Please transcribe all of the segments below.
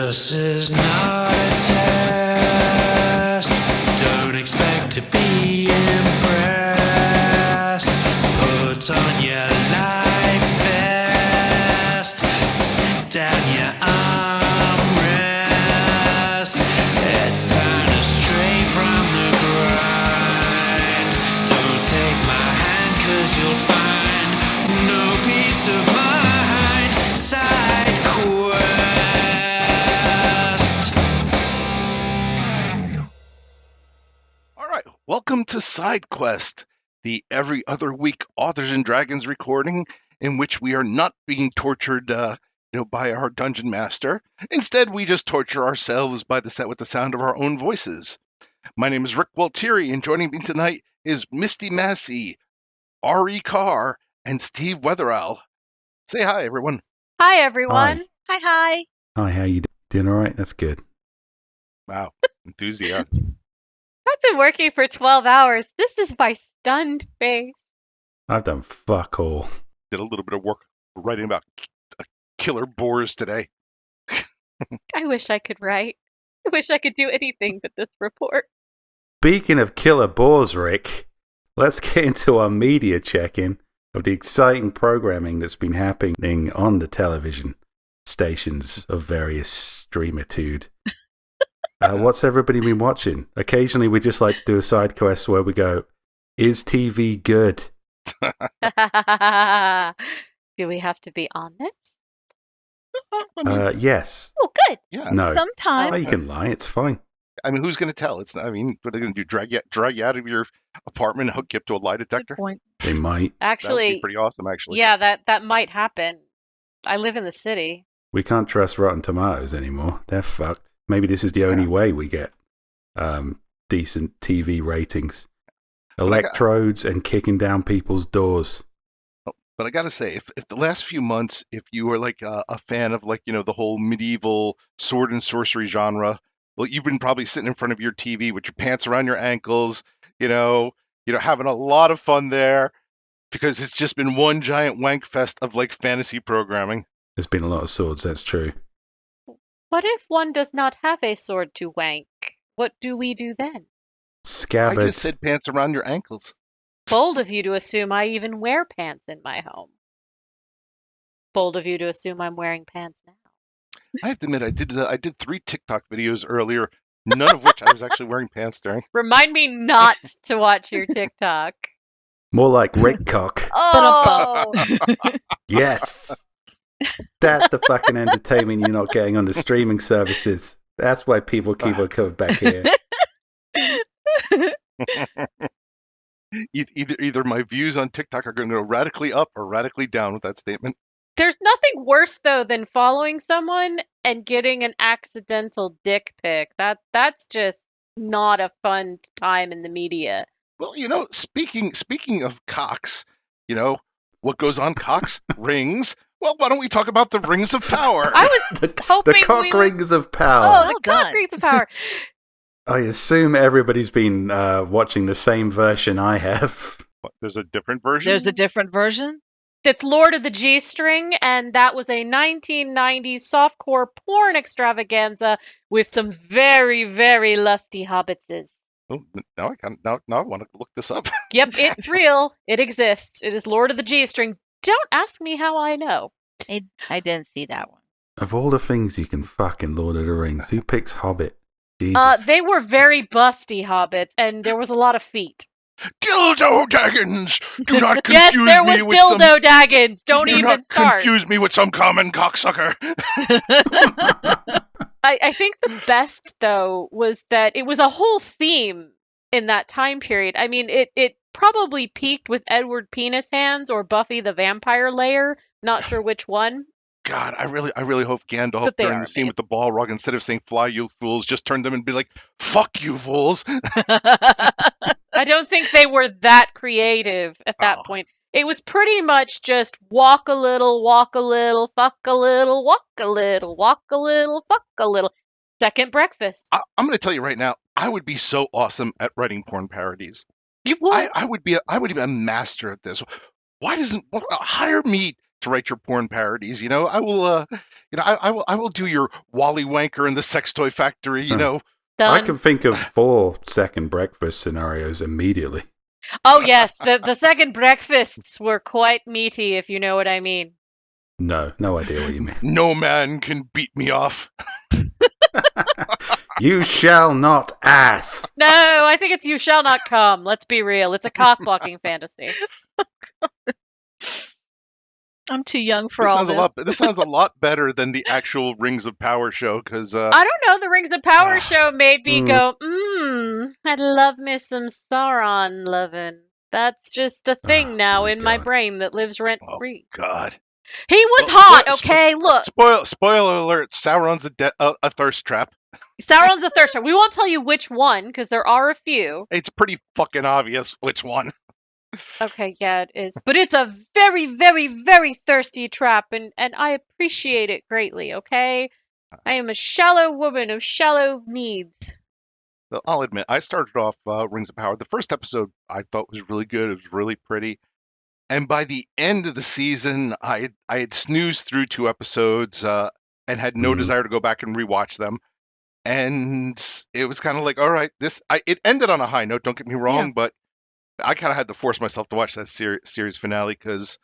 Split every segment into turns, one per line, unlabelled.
This is not a test. Don't expect to be impressed. Put on your life vest. Sit down your armrest. It's time to stray from the grind. Don't take my hand, 'cause you'll find no peace of mind. Side quest.
All right, welcome to Side Quest, the every other week Authors and Dragons recording in which we are not being tortured, by our dungeon master. Instead, we just torture ourselves with the sound of our own voices. My name is Rick Waltieri, and joining me tonight is Misty Massey, Ari Carr, and Steve Weatherowl. Say hi, everyone.
Hi, everyone.
Hi, hi.
Hi, how you doing? All right, that's good.
Wow, enthusiasm.
I've been working for 12 hours. This is my stunned face.
I've done fuck all.
Did a little bit of work writing about killer boars today.
I wish I could write. I wish I could do anything but this report.
Speaking of killer boars, Rick, let's get into our media check-in of the exciting programming that's been happening on the television stations of various streamitude. What's everybody been watching? Occasionally we just like to do a side quest where we go, is TV good?
Do we have to be honest?
Yes.
Oh, good.
Yeah.
No.
Sometimes.
Oh, you can lie, it's fine.
I mean, who's going to tell? What are they going to do? Drag you out of your apartment and hook you up to a lie detector?
Good point.
They might.
That would
Actually,
be pretty awesome, actually.
yeah, that might happen. I live in the city.
We can't trust Rotten Tomatoes anymore. They're fucked. Maybe this is the only way we get decent TV ratings. Electrodes and kicking down people's doors.
But I got to say, if the last few months, if you were like a fan of the whole medieval sword and sorcery genre, well, you've been probably sitting in front of your TV with your pants around your ankles, having a lot of fun there because it's just been one giant wank fest of like fantasy programming.
There's been a lot of swords, that's true.
What if one does not have a sword to wank? What do we do then?
I
Scabbards.
just said pants around your ankles.
Bold of you to assume I even wear pants in my home. Bold of you to assume I'm wearing pants now.
I have to admit, I did 3 TikTok videos earlier, none of which I was actually wearing pants during.
Remind me not to watch your TikTok.
More like Rick Cock.
Oh!
Yes. That's the fucking entertainment you're not getting on the streaming services. That's why people keep on coming back here.
Either my views on TikTok are going to go radically up or radically down with that statement.
There's nothing worse, though, than following someone and getting an accidental dick pic. That's just not a fun time in the media.
Well, speaking of cocks, what goes on cocks? Rings. Well, why don't we talk about the rings of power?
I was
The
hoping
cock
we would-
rings of power.
Oh, the
Well done.
cock rings of power.
I assume everybody's been watching the same version I have.
What, there's a different version?
There's a different version?
It's Lord of the G-String, and that was a 1990s softcore porn extravaganza with some very, very lusty hobbitses.
Oh, now I want to look this up.
Yep, it's real. It exists. It is Lord of the G-String. Don't ask me how I know.
I didn't see that one.
Of all the things you can fuck in Lord of the Rings, who picks Hobbit? Jesus.
They were very busty hobbits, and there was a lot of feet.
Dildo Daggins! Do not confuse
Yes, there was
me with
dildo daggins. Don't
Do
even
not
start.
confuse me with some common cocksucker.
I think the best, though, was that it was a whole theme in that time period. I mean, it probably peaked with Edward Penis Hands or Buffy the Vampire Layer. Not sure which one.
God, I really hope Gandalf
But they
during
are
the scene
made.
with the Balrog, instead of saying "fly you fools," just turned them and be like, "Fuck you fools."
I don't think they were that creative at that
Oh.
point. It was pretty much just walk a little, fuck a little, walk a little, fuck a little. Second breakfast.
I'm going to tell you right now, I would be so awesome at writing porn parodies.
You would.
I would be a master at this. Why doesn't hire me to write your porn parodies. I will. I will do your Wally Wanker and the Sex Toy Factory.
I
Done.
can think of 4 second breakfast scenarios immediately.
Oh yes, the second breakfasts were quite meaty, if you know what I mean.
No idea what you mean.
No man can beat me off.
You shall not ass.
No, I think it's You Shall Not Come. Let's be real. It's a cock blocking fantasy.
I'm too young for all this.
This sounds a lot better than the actual Rings of Power show because
I don't know. The Rings of Power show made me go, I'd love me some Sauron lovin'. That's just a thing now
my
in my
God.
brain that lives rent free.
God.
He was
Well,
hot,
spoil-
okay? Look,
Spoiler alert: Sauron's a thirst trap.
Sauron's a thirster. We won't tell you which one because there are a few.
It's pretty fucking obvious which one.
Okay, yeah, it is. But it's a very, very, very thirsty trap, and I appreciate it greatly, okay? I am a shallow woman of shallow needs.
So I'll admit, I started off Rings of Power. The first episode I thought was really good. It was really pretty. And by the end of the season, I had snoozed through 2 episodes and had no desire to go back and rewatch them. And it was kind of like, all right, it ended on a high note. Don't get me wrong, but I kind of had to force myself to watch that series finale because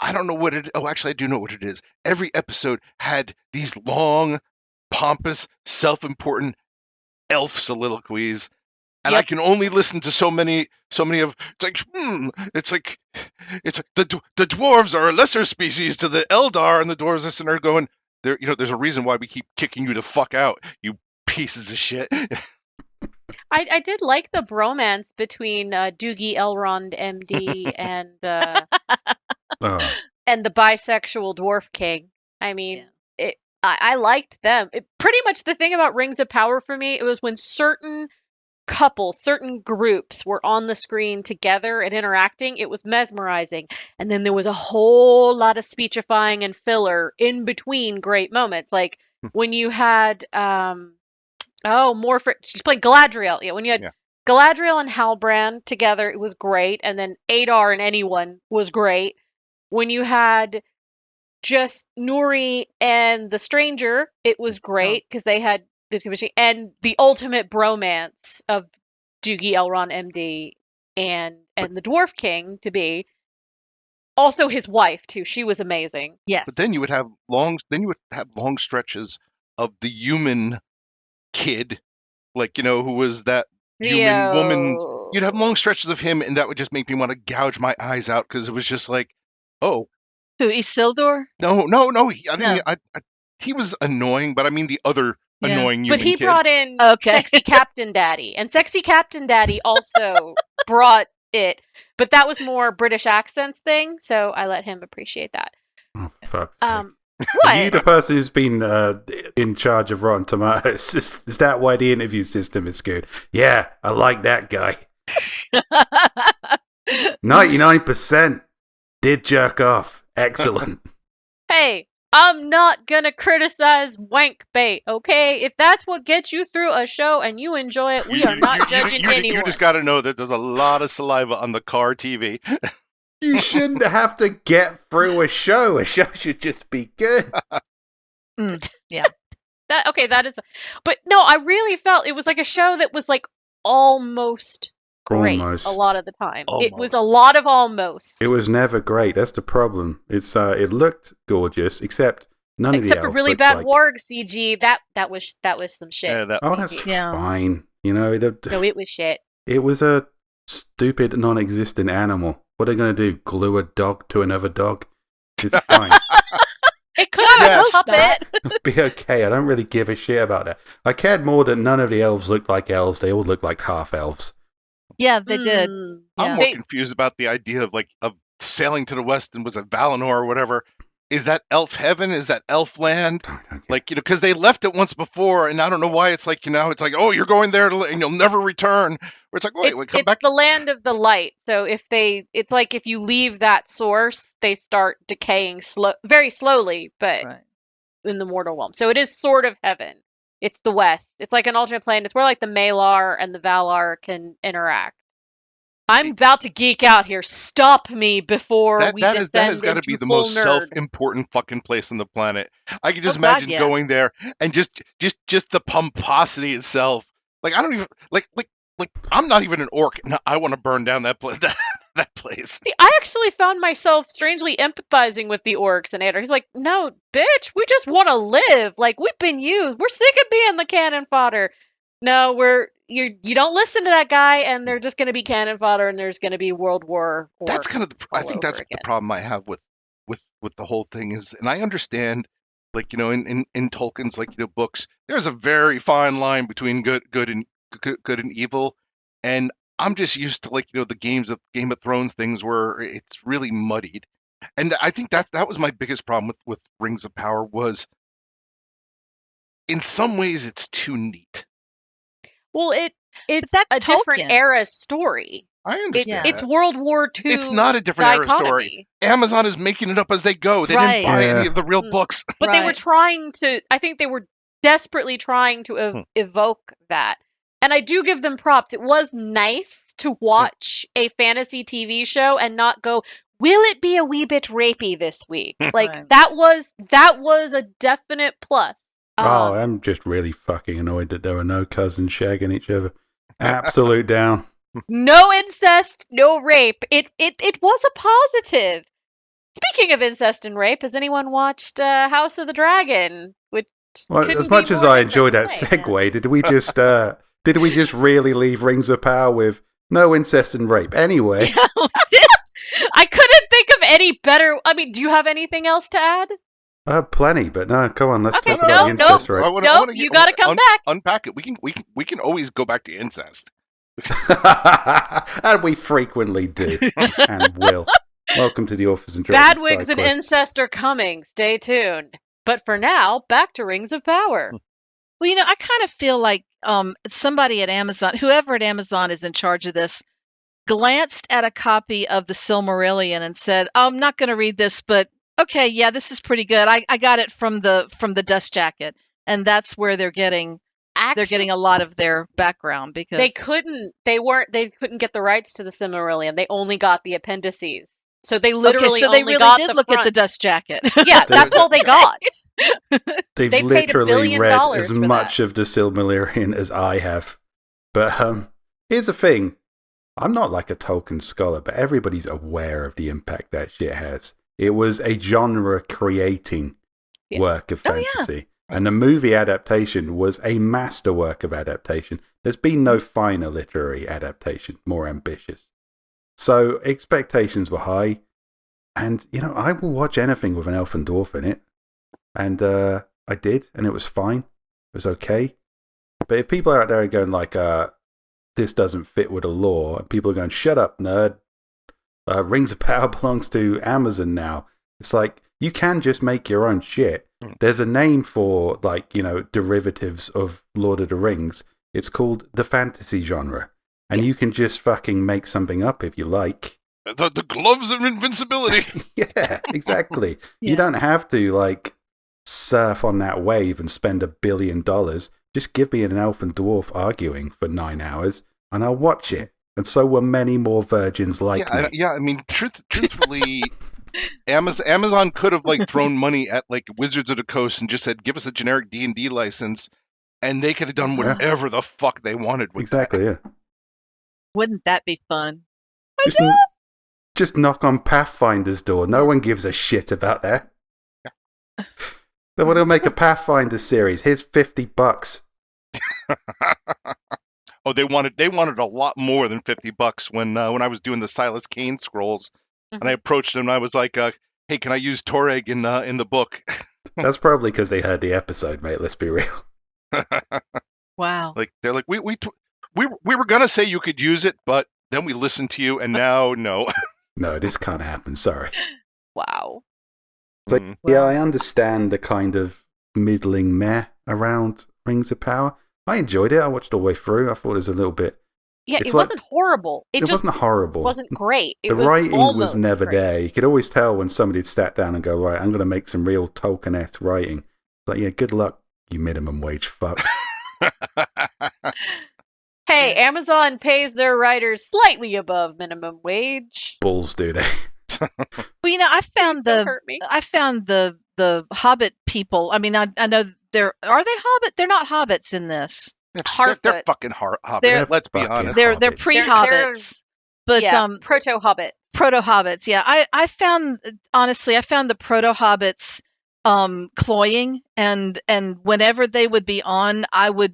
I don't know what it. Oh, actually, I do know what it is. Every episode had these long, pompous, self-important elf soliloquies, and I
Yep.
can only listen to so many of. It's like the dwarves are a lesser species to the Eldar, and the dwarves listen are going. There's a reason why we keep kicking you the fuck out, you pieces of shit.
I did like the bromance between Doogie Elrond, MD, and
Oh,
and the bisexual dwarf king. I mean, I liked them. Pretty much the thing about Rings of Power for me, it was when certain couples, certain groups were on the screen together and interacting, it was mesmerizing. And then there was a whole lot of speechifying and filler in between great moments. Like when you had she's playing Galadriel. Yeah, when you had Galadriel and Halbrand together, it was great. And then Adar and anyone was great. When you had just Nuri and the stranger, it was great because they had and the ultimate bromance of Doogie Elrond MD and the Dwarf King to be. Also his wife too. She was amazing.
But then you would have long stretches of the human kid, like who was that human woman. You'd have long stretches of him, and that would just make me want to gouge my eyes out because it was just like, oh,
Who, Isildur?
no. He was annoying, but I mean the other annoying human
But he
kid.
brought in
Okay.
Sexy Captain Daddy, and Sexy Captain Daddy also brought it, but that was more British accents thing, so I let him appreciate that.
oh fuck's sake.
What?
Are you the person who's been in charge of Rotten Tomatoes? Is that why the interview system is good? Yeah, I like that guy. 99% did jerk off. Excellent.
Hey, I'm not gonna criticize wank bait, okay? If that's what gets you through a show and you enjoy it, we are not judging
You
anyone.
just got to know that there's a lot of saliva on the car TV.
You shouldn't have to get through a show. A show should just be good.
That is, but no, I really felt it was like a show that was like almost great
Almost.
a lot of the time. It was
Almost.
a lot of almost.
It was never great. That's the problem. It looked gorgeous, except none of the
Except for
elves
really
looked
bad
like...
warg CG. That was some shit.
Yeah,
Oh, that's
Yeah.
fine.
No, it was shit.
It was a stupid, non-existent animal. What are they going to do? Glue a dog to another dog? It's fine.
It could have
Yes.
been a puppet.
It'll be okay. I don't really give a shit about that. I cared more that none of the elves looked like elves. They all looked like half-elves.
Yeah, they did.
Mm.
I'm
Yeah.
more
They-
confused about the idea of sailing to the west and was it Valinor or whatever. Is that elf heaven? Is that elf land? Like, because they left it once before, and I don't know why it's like, it's like, oh, you're going there and you'll never return. Where it's like, wait, come
It's
back.
the land of the light. So it's like if you leave that source, they start decaying very slowly, but
Right.
in the mortal realm. So it is sort of heaven. It's the west. It's like an alternate plane. It's where like the Malar and the Valar can interact. I'm about to geek out here. Stop me before we
that
descend
has got to be
into
the
full
most
nerd.
self-important fucking place on the planet. I can just
Oh, God,
imagine
yeah.
going there and just the pomposity itself. Like I don't even like I'm not even an orc. No, I want to burn down that place. That place.
I actually found myself strangely empathizing with the orcs and Adar. He's like, no, bitch, we just want to live. Like, we've been used. We're sick of being the cannon fodder. No, you don't listen to that guy, and they're just going to be cannon fodder, and there's going to be World War orcs.
That's kind of I
all
think
over
that's the
again.
problem I have with the whole thing is, and I understand, like in Tolkien's books, there's a very fine line between good and evil, and I'm just used to the Game of Thrones things where it's really muddied, and I think that was my biggest problem with Rings of Power was, in some ways it's too neat.
Well, it's
that's
a different
Tolkien.
era story.
I understand
It's
that.
World War II.
It's not a different era story.
dichotomy.
Amazon is making it up as they go. They
Right.
didn't buy
Yeah.
any of the real books.
But they were
Right.
trying to, I think they were desperately trying to evoke that. And I do give them props. It was nice to watch a fantasy TV show and not go, will it be a wee bit rapey this week? Like,
Right.
that was a definite plus.
Oh, I'm just really fucking annoyed that there were no cousins shagging each other. Absolute down.
No incest, no rape. It was a positive. Speaking of incest and rape, has anyone watched House of the Dragon? Which
Well,
couldn't
as
be
much as
more
I enjoyed that
different.
segue, did we just really leave Rings of Power with no incest and rape? Anyway,
I couldn't think of any better. I mean, do you have anything else to add?
plenty, but no, come on, let's
Okay,
talk about the incest
I
rape.
wanna
Nope,
get-
you gotta come back.
Unpack it. We can always go back to incest.
And we frequently do, and will. Welcome to the Authors and Dragons
Badwigs
side
and
quest.
incest are coming. Stay tuned. But for now, back to Rings of Power.
Well, I kind of feel like somebody at Amazon, whoever at Amazon is in charge of this, glanced at a copy of the Silmarillion and said, oh, I'm not going to read this, but okay, yeah, this is pretty good. I got it from the Dust Jacket, and that's where they're getting
Actually,
a lot of their background because
they couldn't get the rights to the Silmarillion. They only got the appendices. So they literally
so they
only
really
got
did
the
look
front.
at the Dust Jacket.
Yeah, that's all they got.
They've
They paid $1
literally
billion
read
for
as
that.
much of the Silmarillion as I have. But here's the thing. I'm not like a Tolkien scholar, but everybody's aware of the impact that shit has. It was a genre-creating
Yes.
work of
Oh, yeah.
fantasy. And the movie adaptation was a masterwork of adaptation. There's been no finer literary adaptation more ambitious. So expectations were high. And, I will watch anything with an elf and dwarf in it. And I did, and it was fine. It was okay. But if people are out there going like, this doesn't fit with the law, and people are going, shut up, nerd. Rings of Power belongs to Amazon now. It's like, you can just make your own shit. There's a name for, derivatives of Lord of the Rings. It's called the fantasy genre. And you can just fucking make something up if you like.
The gloves of invincibility.
Yeah, exactly.
Yeah.
You don't have to, surf on that wave and spend $1 billion. Just give me an elf and dwarf arguing for 9 hours, and I'll watch it. And so were many more virgins like me.
I mean, truthfully, Amazon could have thrown money at Wizards of the Coast and just said, "Give us a generic D&D license," and they could have done whatever the fuck they wanted with
Exactly, yeah.
Wouldn't that be fun?
Just knock on Pathfinder's door. No one gives a shit about that. They want to make a Pathfinder series. Here's $50.
Oh, they wanted a lot more than $50 when I was doing the Silas Kane scrolls, and I approached them and I was like, "Hey, can I use Toreg in the book?"
That's probably because they heard the episode, mate. Let's be real.
Wow.
They're like, we were gonna say you could use it, but then we listened to you, and now no.
No, this can't happen. Sorry.
Wow.
So,
Mhm.
yeah, I understand the kind of middling meh around Rings of Power. I enjoyed it. I watched all the way through. I thought it was a little bit...
Yeah,
It's
it wasn't horrible. It just
wasn't horrible.
wasn't great. It
The
was
writing was
almost
never
great.
there. You could always tell when somebody had sat down and go, right, I'm going to make some real Tolkien-esque writing. Like, yeah, good luck, you minimum wage fuck.
Hey, Hey, Amazon pays their writers slightly above minimum wage.
Balls, do they?
Well, I found
Don't hurt me.
the Hobbit people. I mean, I know are they Hobbit? They're not hobbits in this.
They're
Harfoot.
fucking hobbits.
They're
Let's be
fucking
honest.
They're
Hobbits.
pre-hobbits, but
yeah, proto-hobbits.
proto-hobbits. Yeah, I found the proto-hobbits cloying, and whenever they would be on, I'd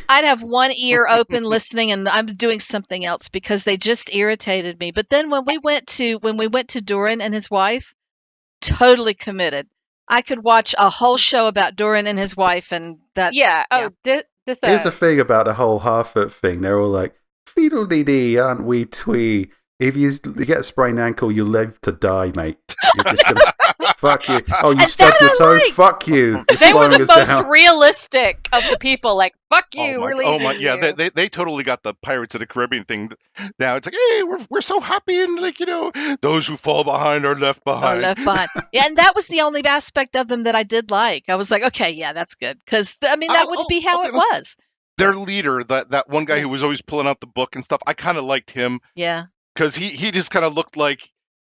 have one ear open listening, and I'm doing something else because they just irritated me. But then when we went to Doran and his wife, totally committed. I could watch a whole show about Doran and his wife, and that.
Yeah. Oh,
Yeah.
Here's the thing about the whole Harfoot thing. They're all like, "Fiddle-dee-dee, aren't we twee? If you get a sprained ankle, you'll live to die, mate. You're just gonna fuck you. Oh, you
And
stubbed your
that I
toe?
like.
Fuck you. You're
They were
slowing
the
us
most
down."
realistic of the people. Like, fuck you, we're leaving
yeah,
you.
they totally got the Pirates of the Caribbean thing. Now it's like, hey, we're so happy, and like, those who fall behind are left
Oh,
behind.
left behind. Yeah, and that was the only aspect of them that I did like. I was like, okay, yeah, that's good, because that would be how it was.
Their leader, that one guy who was always pulling out the book and stuff, I kind of liked him
Yeah.
because he just kind of looked like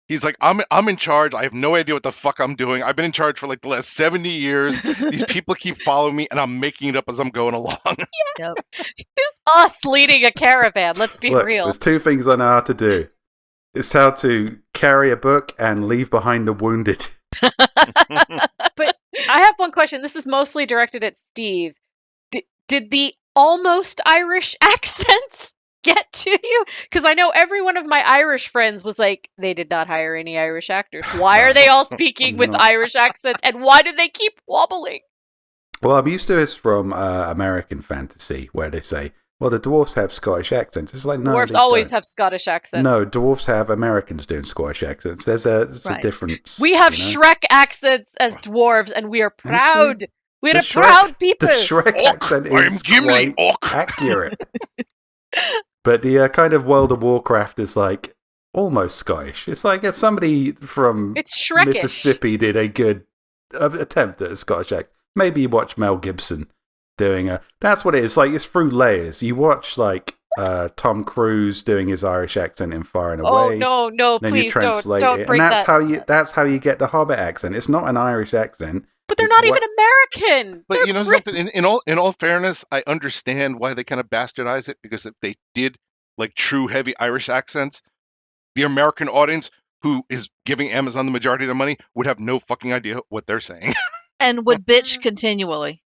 he's like, I'm in charge. I have no idea what the fuck I'm doing. I've been in charge for like the last 70 years. These people keep following me, and I'm making it up as I'm going along.
Yep.
Us leading a caravan. Let's be
Look,
real.
there's two things I know how to do. It's how to carry a book and leave behind the wounded.
But I have one question. This is mostly directed at Steve. Did the almost Irish accents get to you? Because I know every one of my Irish friends was like, they did not hire any Irish actors. Why are they all speaking with
No.
Irish accents? And why do they keep wobbling?
Well, I'm used to this from American fantasy, where they say, well, the dwarfs have Scottish accents. It's like, no,
Dwarves
they
always
don't.
have Scottish accents.
No, dwarfs have Americans doing Scottish accents. There's a
Right.
difference.
We have
you know?
Shrek accents as dwarves, and we are proud. We're
The
a proud people.
The Shrek
Orc,
accent
I'm
is
Gimli,
quite
orc.
accurate. But the kind of World of Warcraft is like almost Scottish. It's like if somebody from
It's Shrekish.
Mississippi did a good attempt at a Scottish accent. Maybe you watch Mel Gibson doing a... That's what it is. Like, it's through layers. You watch, like, Tom Cruise doing his Irish accent in Far and
Oh
Away.
no,
Then
please
you translate
don't
it.
bring
And
that.
that's how you get the Hobbit accent. It's not an Irish accent.
But they're
It's
not
what-
even American.
But
They're
you know
Brit-
something? In all fairness, I understand why they kind of bastardize it, because if they did like true heavy Irish accents, the American audience who is giving Amazon the majority of their money would have no fucking idea what they're saying.
And would bitch continually.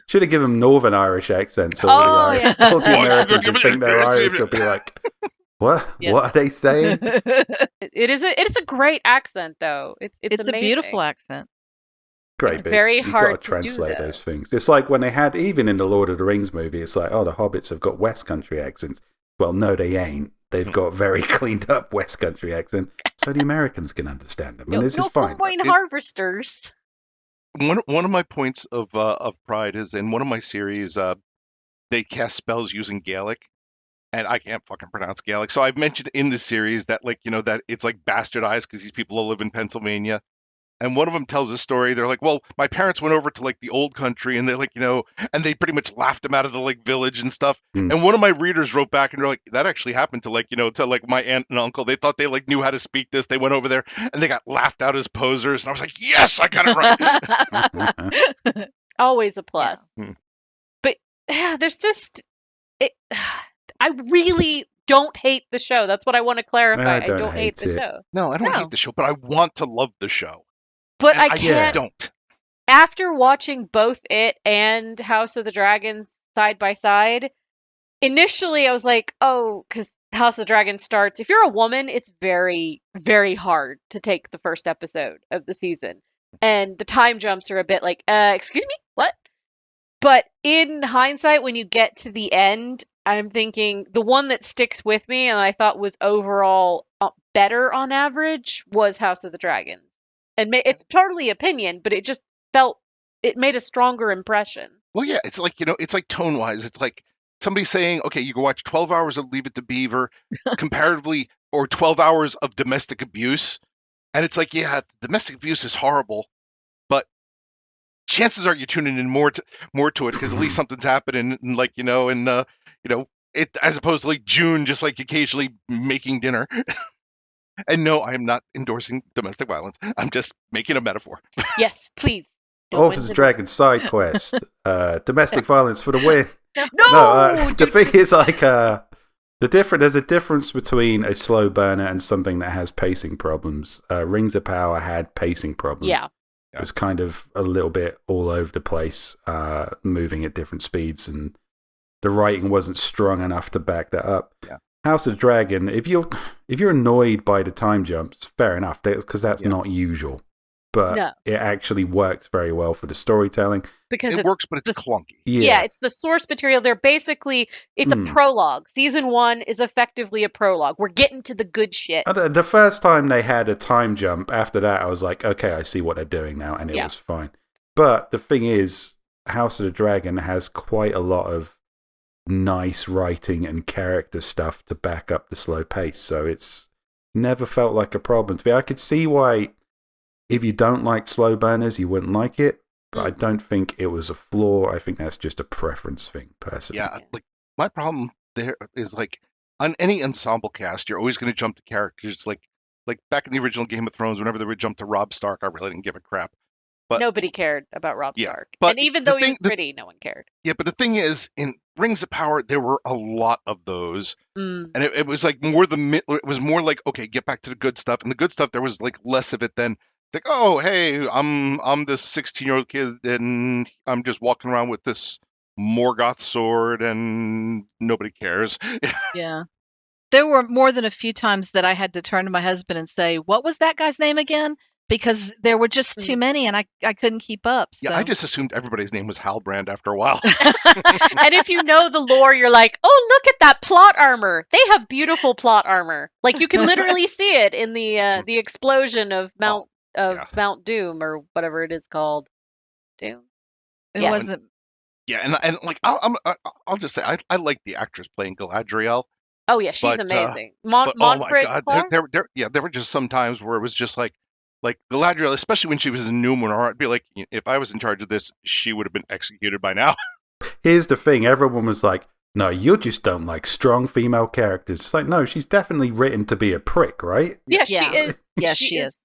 Should have given them Northern Irish accents. All
Oh,
the,
yeah.
all the
Oh,
Americans
give
who
me
think they're
that.
Irish will be like, what?
Yeah.
What are they saying?
It's a great accent though. It's
It's a
amazing.
beautiful accent.
Great, but
Very
you've
hard
got
to
to
do
translate
that.
those things. It's like when they had, even in the Lord of the Rings movie, it's like, oh, the hobbits have got West Country accents. Well, no, they ain't. They've got very cleaned up West Country accent, so the Americans can understand them, and this is fine.
Coin
It-
harvesters.
One of my points of pride is in one of my series, they cast spells using Gaelic, and I can't fucking pronounce Gaelic. So I've mentioned in the series that that it's like bastardized because these people all live in Pennsylvania. And one of them tells a story. They're like, well, my parents went over to like the old country, and they're like, and they pretty much laughed them out of the like village and stuff.
Hmm.
And one of my readers wrote back and they're like, that actually happened to my aunt and uncle. They thought they like knew how to speak this. They went over there and they got laughed out as posers. And I was like, yes, I got it right.
Always a plus.
Yeah.
But there's just it. I really don't hate the show. That's what I want to clarify. I
don't
don't hate the
hate it.
show.
No, I don't
No.
hate the show, but I want to love the show.
But
And
I
just
can't.
don't.
After watching both it and House of the Dragons side by side, initially I was like, oh, because House of the Dragon starts. If you're a woman, it's very, very hard to take the first episode of the season. And the time jumps are a bit like, excuse me? What? But in hindsight, when you get to the end, I'm thinking the one that sticks with me and I thought was overall better on average was House of the Dragon. And it's totally opinion, but it just it made a stronger impression.
Well, yeah, it's like, it's like tone wise. It's like somebody saying, okay, you can watch 12 hours of Leave It to Beaver comparatively, or 12 hours of domestic abuse. And it's like, yeah, domestic abuse is horrible, but chances are you're tuning in more to it because at least something's happening, and like it as opposed to like June, just like occasionally making dinner. And no, I am not endorsing domestic violence. I'm just making a metaphor.
Yes, please. Don't
Orphans
win
and Dragons side quest. Domestic violence for the win.
No!
The thing is, like, there's a difference between a slow burner and something that has pacing problems. Rings of Power had pacing problems.
Yeah.
It was kind of a little bit all over the place, moving at different speeds, and the writing wasn't strong enough to back that up.
Yeah.
House of Dragon, if you're annoyed by the time jumps, fair enough, because that's not usual. But
No.
it actually works very well for the storytelling.
Because
It works, but it's clunky.
yeah, it's the source material. They're basically, it's a prologue. Season 1 is effectively a prologue. We're getting to the good shit.
The first time they had a time jump, after that, I was like, okay, I see what they're doing now, and it was fine. But the thing is, House of the Dragon has quite a lot of nice writing and character stuff to back up the slow pace, so it's never felt like a problem to me. I could see why, if you don't like slow burners, you wouldn't like it, but I don't think it was a flaw. I think that's just a preference thing, personally.
Yeah, like my problem there is like on any ensemble cast, you're always going to jump to characters like back in the original Game of Thrones, whenever they would jump to Robb Stark, I really didn't give a crap. But
Nobody cared about Robb Stark.
but
And even
the
though he
thing-
was pretty, no one cared.
Yeah, but the thing is, in Rings of Power, there were a lot of those,
Mm.
and it was like it was more like, okay, get back to the good stuff, and the good stuff there was like less of it than like, oh, hey, I'm this 16-year-old kid, and I'm just walking around with this Morgoth sword, and nobody cares.
Yeah. There were more than a few times that I had to turn to my husband and say, "What was that guy's name again?" Because there were just too many, and I couldn't keep up. So.
Yeah, I just assumed everybody's name was Halbrand after a while.
And if you know the lore, you're like, oh, look at that plot armor. They have beautiful plot armor. Like you can literally see it in the explosion of Mount Doom or whatever it is called. Doom.
It
Yeah.
wasn't.
Yeah, and like I'll just say I like the actress playing Galadriel.
Oh yeah, she's
But,
amazing.
But oh my
Montfort
God, there were just some times where it was just like Galadriel, especially when she was in Numenor. I'd be like, if I was in charge of this, she would have been executed by now.
Here's the thing, everyone was like, no, you just don't like strong female characters. It's like, no, she's definitely written to be a prick, right?
Yeah,
Yeah.
she is.
Yes,
she
she
is
is.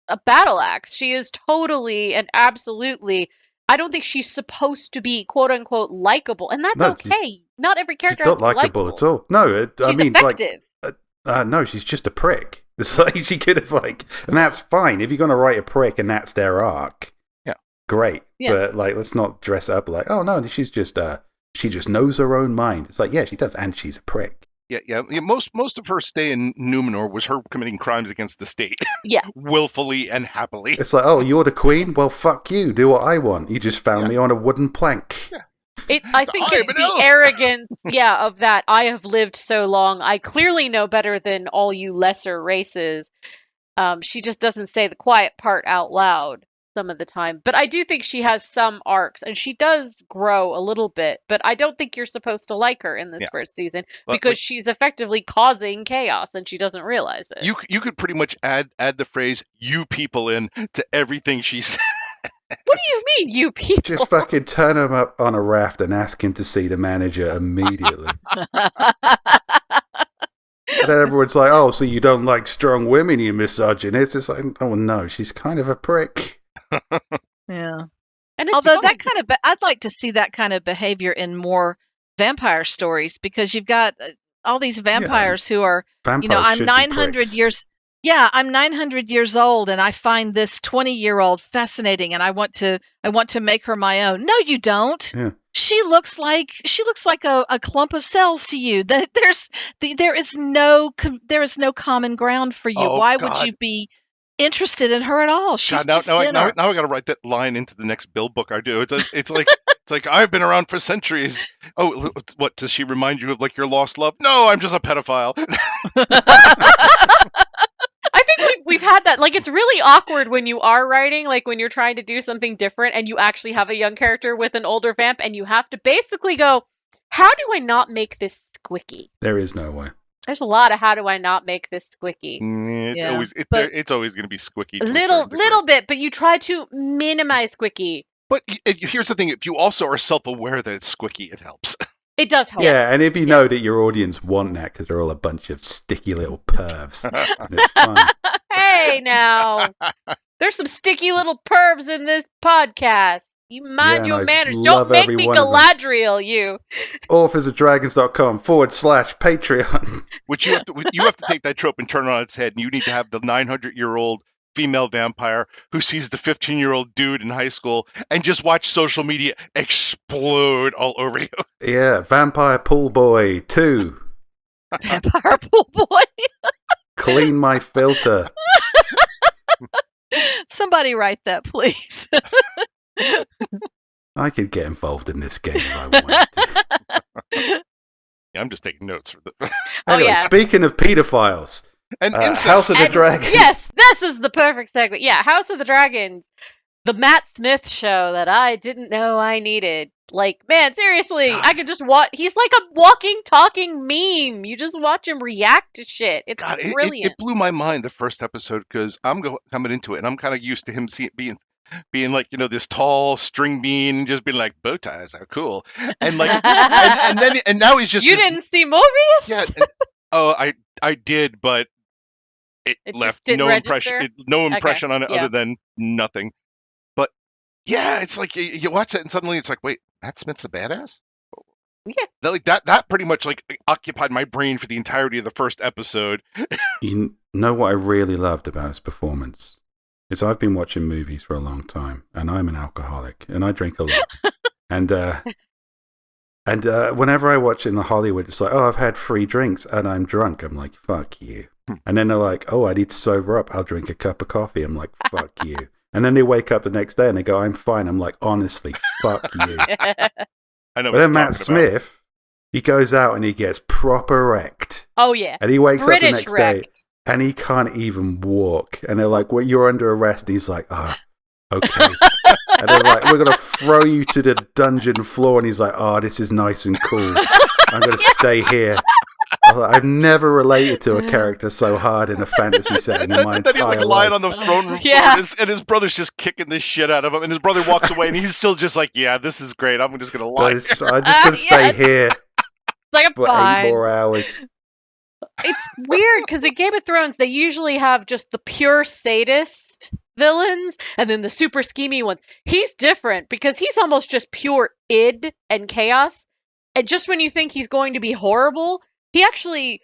a battle axe. She is totally and absolutely. I don't think she's supposed to be quote unquote likable, and that's
No,
okay. Not every
She's
character has
not
to be
likable at all. No, I
She's
mean,
effective.
no, she's just a prick. It's like she could have and that's fine if you're gonna write a prick and that's their arc.
Yeah,
great.
Yeah.
But like, let's not dress up like, oh no, she's just she just knows her own mind. It's like, yeah, she does, and she's a prick.
Yeah. Most of her stay in Numenor was her committing crimes against the state,
Yeah.
willfully and happily.
It's like, oh, you're the queen? Well, fuck you. Do what I want. You just found me on a wooden plank.
Yeah.
I think it's the arrogance, of that. I have lived so long. I clearly know better than all you lesser races. She just doesn't say the quiet part out loud some of the time. But I do think she has some arcs, and she does grow a little bit. But I don't think you're supposed to like her in this first season because she's effectively causing chaos, and she doesn't realize it.
You could pretty much add the phrase "you people" in to everything she said.
What do you mean, you people?
Just fucking turn him up on a raft and ask him to see the manager immediately. And then everyone's like, oh, so you don't like strong women, you misogynist. It's like, oh no, she's kind of a prick.
Yeah.
And
Although that kind of, I'd like to see that kind of behavior in more vampire stories because you've got all these vampires who are,
Vampires
I'm
should be
900
pricks.
years. Yeah, I'm 900 years old, and I find this 20-year-old fascinating, and I want to make her my own. No, you don't.
Yeah.
She looks like a clump of cells to you. That there is no common ground for you.
Oh,
Why would
God.
you be interested in her at all? She's
God,
just
now
dinner.
I got to write that line into the next Bill book I do. It's like I've been around for centuries. Oh, what does she remind you of? Like your lost love? No, I'm just a pedophile.
I think we've had that. Like, it's really awkward when you are writing, like when you're trying to do something different and you actually have a young character with an older vamp and you have to basically go, how do I not make this squicky?
There is no way.
There's a lot of how do I not make this squicky?
It's
Yeah,
always
but-
it's always going to be squicky. To a
Little
certain degree.
bit, but you try to minimize squicky.
But here's the thing: if you also are self-aware that it's squicky, it helps.
It does help.
Yeah, and if you know that your audience want that because they're all a bunch of sticky little pervs, and it's fun.
Hey, now. There's some sticky little pervs in this podcast. You mind
Yeah,
your
and I
manners.
love
Don't make
every
me
one of them.
Galadriel, you.
Authorsofdragons.com/Patreon.
Which you have to take that trope and turn it on its head, and you need to have the 900-year-old female vampire who sees the 15-year-old dude in high school and just watch social media explode all over you.
Yeah, Vampire Pool Boy 2.
Vampire Pool Boy.
Clean my filter.
Somebody write that, please.
I could get involved in this game if I wanted to.
Yeah, I'm just taking notes for the
Anyway,
yeah.
speaking of pedophiles,
and incest.
House of the
And-
Dragon.
Yes, this is the perfect segue. Yeah, House of the Dragons. The Matt Smith show that I didn't know I needed. Like, man, seriously,
God.
I could just watch. He's like a walking, talking meme. You just watch him react to shit. It's
God,
brilliant.
it blew my mind the first episode because I'm coming into it and I'm kind of used to him being like, this tall string bean, just being like, bow ties are cool, and like and now he's just
You
this-
didn't see Morbius?
yeah. I did, but it
It just
left
didn't
no
register?
impression on it
yeah.
other than nothing. But yeah, it's like you watch it and suddenly it's like, wait, Matt Smith's a badass.
Yeah.
That pretty much like occupied my brain for the entirety of the first episode.
You know what I really loved about his performance? Is I've been watching movies for a long time, and I'm an alcoholic, and I drink a lot. and whenever I watch in the Hollywood, it's like, oh, I've had 3 drinks, and I'm drunk. I'm like, fuck you. And then they're like, oh, I need to sober up. I'll drink a cup of coffee. I'm like, fuck you. And then they wake up the next day and they go, I'm fine. I'm like, honestly, fuck you.
I know.
But then Matt Smith, he goes out and he gets proper wrecked.
Oh, yeah.
And he wakes up the
British
next day
wrecked.
and he can't even walk. And they're like, well, you're under arrest. And he's like, oh, okay. And they're like, we're going to throw you to the dungeon floor. And he's like, oh, this is nice and cool. I'm going to stay here. I've never related to a character so hard in a fantasy setting in my
And then he's
entire
like lying
life.
on the throne room
Yeah.
floor, and his brother's just kicking the shit out of him, and his brother walks away, and he's still just like, "Yeah, this is great. I'm just gonna lie."
I'm just going to stay
Yes.
here
Like, I'm
for
fine.
8 more hours.
It's weird because in Game of Thrones, they usually have just the pure sadist villains and then the super schemy ones. He's different because he's almost just pure id and chaos. And just when you think he's going to be horrible, he actually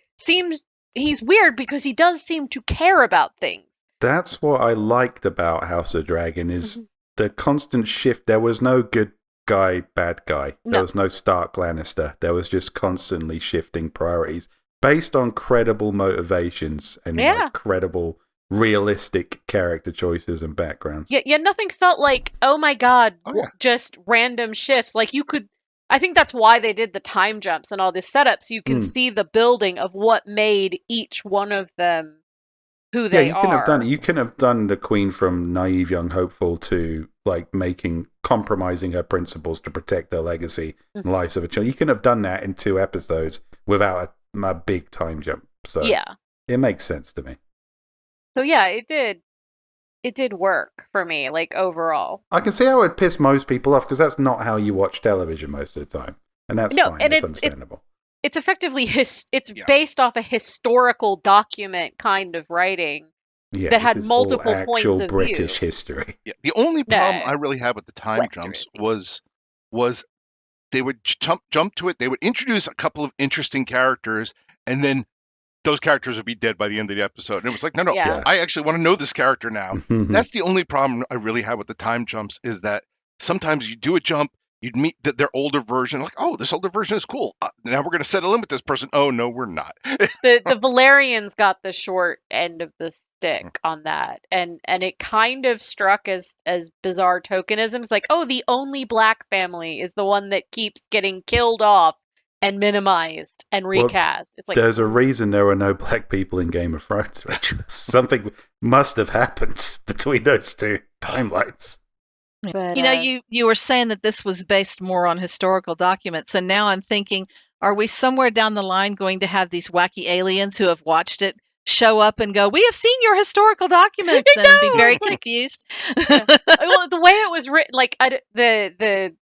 he's weird because he does seem to care about things.
That's what I liked about House of Dragon is
Mm-hmm.
the constant shift. There was no good guy, bad guy. There
No.
was no Stark Lannister. There was just constantly shifting priorities based on credible motivations and
Yeah.
like, credible, realistic character choices and backgrounds.
Yeah, nothing felt like, oh my god,
Oh, yeah.
just random shifts. Like you could, I think that's why they did the time jumps and all this setup, so you can see the building of what made each one of them who they
you
are.
can have done it. You can have done the Queen from naive young hopeful to like compromising her principles to protect her legacy and lives of a child. You can have done that in 2 episodes without a big time jump. So
Yeah.
it makes sense to me.
So yeah, it did work for me, like overall.
I can see how it would piss most people off because that's not how you watch television most of the time, and that's
No,
fine.
and
It's
it's
understandable.
It's effectively it's
Yeah.
based off a historical document kind of writing.
Yeah,
that
this
had
is all
multiple points
actual
of
British
view.
history.
Yeah. The only problem
No.
I really had with the time
Western.
jumps was they would jump to it. They would introduce a couple of interesting characters, and then those characters would be dead by the end of the episode. And it was like, no,
Yeah.
I actually want to know this character now.
Mhm.
That's the only problem I really have with the time jumps is that sometimes you do a jump, you'd meet their older version, like, oh, this older version is cool. Now we're going to settle in with this person. Oh, no, we're not.
The Valerians got the short end of the stick on that, and it kind of struck as bizarre tokenisms, like, oh, the only black family is the one that keeps getting killed off and minimized and
Well,
recast. It's like,
There's a reason there were no black people in Game of Thrones, Rachel. Something must have happened between those 2 timelines.
but,
You know, you were saying that this was based more on historical documents, and now I'm thinking, are we somewhere down the line going to have these wacky aliens who have watched it show up and go, "We have seen your historical documents," and be very confused.
Well, the way it was written, like the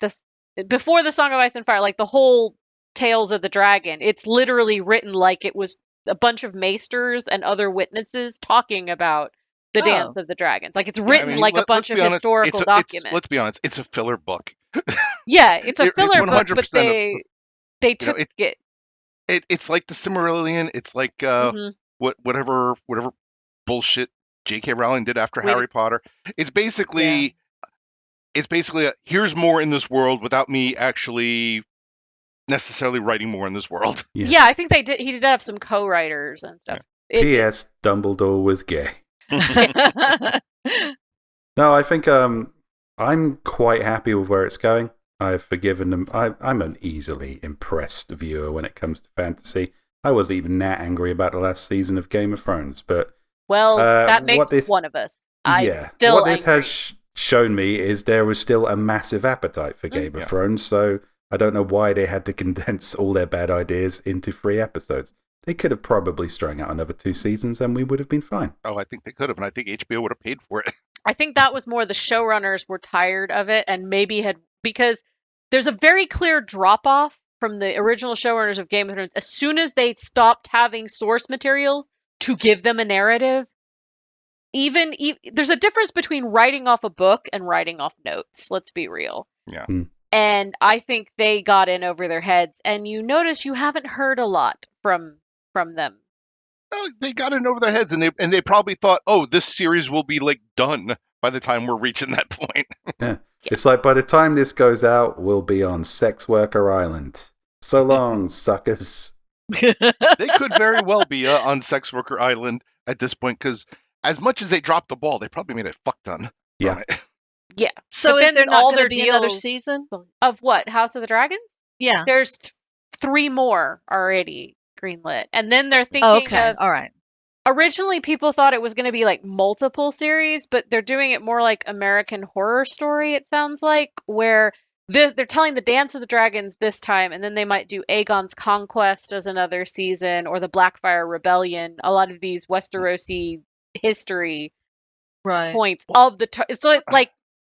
before the Song of Ice and Fire, like the whole Tales of the Dragon, it's literally written like it was a bunch of maesters and other witnesses talking about the Dance of the Dragons. Like it's written like a bunch of historical documents.
Let's be honest, it's a filler book.
Yeah, it's a filler book,
100%
but they took it.
It's like the Silmarillion. It's like whatever bullshit J.K. Rowling did after Harry Potter. It's basically here's more in this world without me actually necessarily writing more in this world.
Yeah, I think they did. He did have some co-writers and stuff.
P.S. Dumbledore was gay. No, I think I'm quite happy with where it's going. I've forgiven them. I'm an easily impressed viewer when it comes to fantasy. I wasn't even that angry about the last season of Game of Thrones, but
that makes one of us.
What this has shown me is there was still a massive appetite for Game of Thrones, so I don't know why they had to condense all their bad ideas into 3 episodes. They could have probably strung out another 2 seasons and we would have been fine.
Oh, I think they could have, and I think HBO would have paid for it.
I think that was more the showrunners were tired of it and maybe because there's a very clear drop-off from the original showrunners of Game of Thrones. As soon as they stopped having source material to give them a narrative, even there's a difference between writing off a book and writing off notes. Let's be real.
Yeah.
And I think they got in over their heads. And you notice you haven't heard a lot from them.
Well, they got in over their heads, and they probably thought, oh, this series will be like done by the time we're reaching that point.
Yeah. It's like by the time this goes out, we'll be on Sex Worker Island. So long, suckers.
They could very well be on Sex Worker Island at this point, because as much as they dropped the ball, they probably made a fuck ton.
Yeah.
Yeah.
So is there not going to be another season?
Of what? House of the Dragons?
Yeah.
There's 3 more already greenlit. And then they're thinking of...
All right.
Originally, people thought it was going to be like multiple series, but they're doing it more like American Horror Story, it sounds like, where they're telling the Dance of the Dragons this time, and then they might do Aegon's Conquest as another season, or the Blackfyre Rebellion. A lot of these Westerosi history points of the... It's like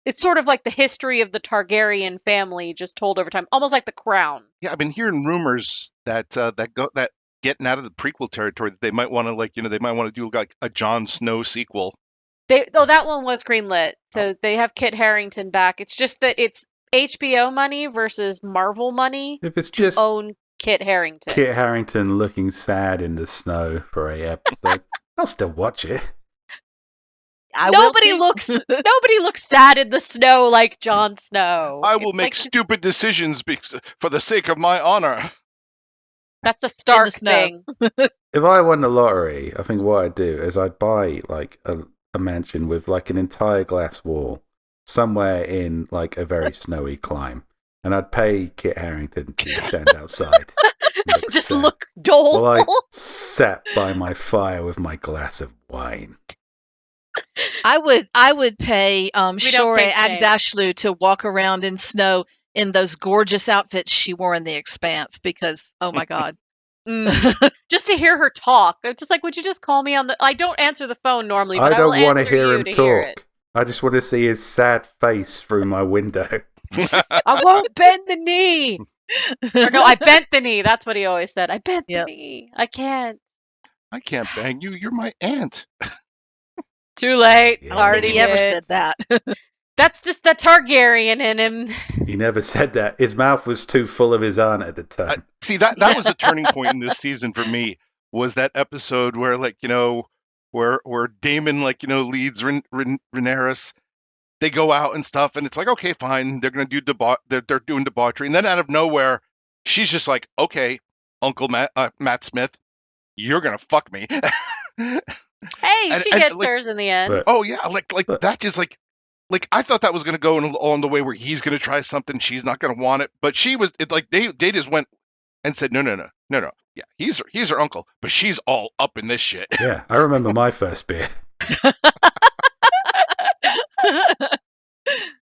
it's sort of like the history of the Targaryen family just told over time, almost like The Crown.
Yeah, I've been hearing rumors that getting out of the prequel territory, that they might want to they might want to do like a Jon Snow sequel.
That one was greenlit, so they have Kit Harington back. It's just that it's HBO money versus Marvel money.
If it's just
own Kit Harington.
Kit Harington looking sad in the snow for a episode, I'll still watch it.
Nobody looks sad in the snow like Jon Snow.
I will make stupid decisions for the sake of my honor.
That's a Stark thing.
If I won the lottery, I think what I'd do is I'd buy like a mansion with like an entire glass wall somewhere in like a very snowy clime, and I'd pay Kit Harington to stand outside.
Just look doleful.
While I sat by my fire with my glass of wine.
I would pay Shore Agdashlu to walk around in snow in those gorgeous outfits she wore in The Expanse, because oh my god.
Just to hear her talk. It's just like, would you just call me on the... I don't answer the phone normally, but
I don't
want to
hear him talk. I just want to see his sad face through my window.
I won't bend the knee. Or no, I bent the knee. That's what he always said. I bent the knee. I can't
bang you. You're my aunt.
Too late.
Yeah.
Already
never said that.
That's just the Targaryen in him.
He never said that. His mouth was too full of his aunt at the time.
See, that was a turning point in this season for me, was that episode where, like, where Daemon, like, leads Rhaenyra. They go out and stuff, and it's like, okay, fine. They're going to do they're doing debauchery. And then out of nowhere, she's just like, okay, Uncle Matt Smith, you're going to fuck me.
Hey, she gets hers in the end.
But,
oh, yeah. Like that just like I thought that was going to go on the way where he's going to try something. She's not going to want it. But they just went and said, no. Yeah, he's her uncle, but she's all up in this shit.
Yeah, I remember my first beer.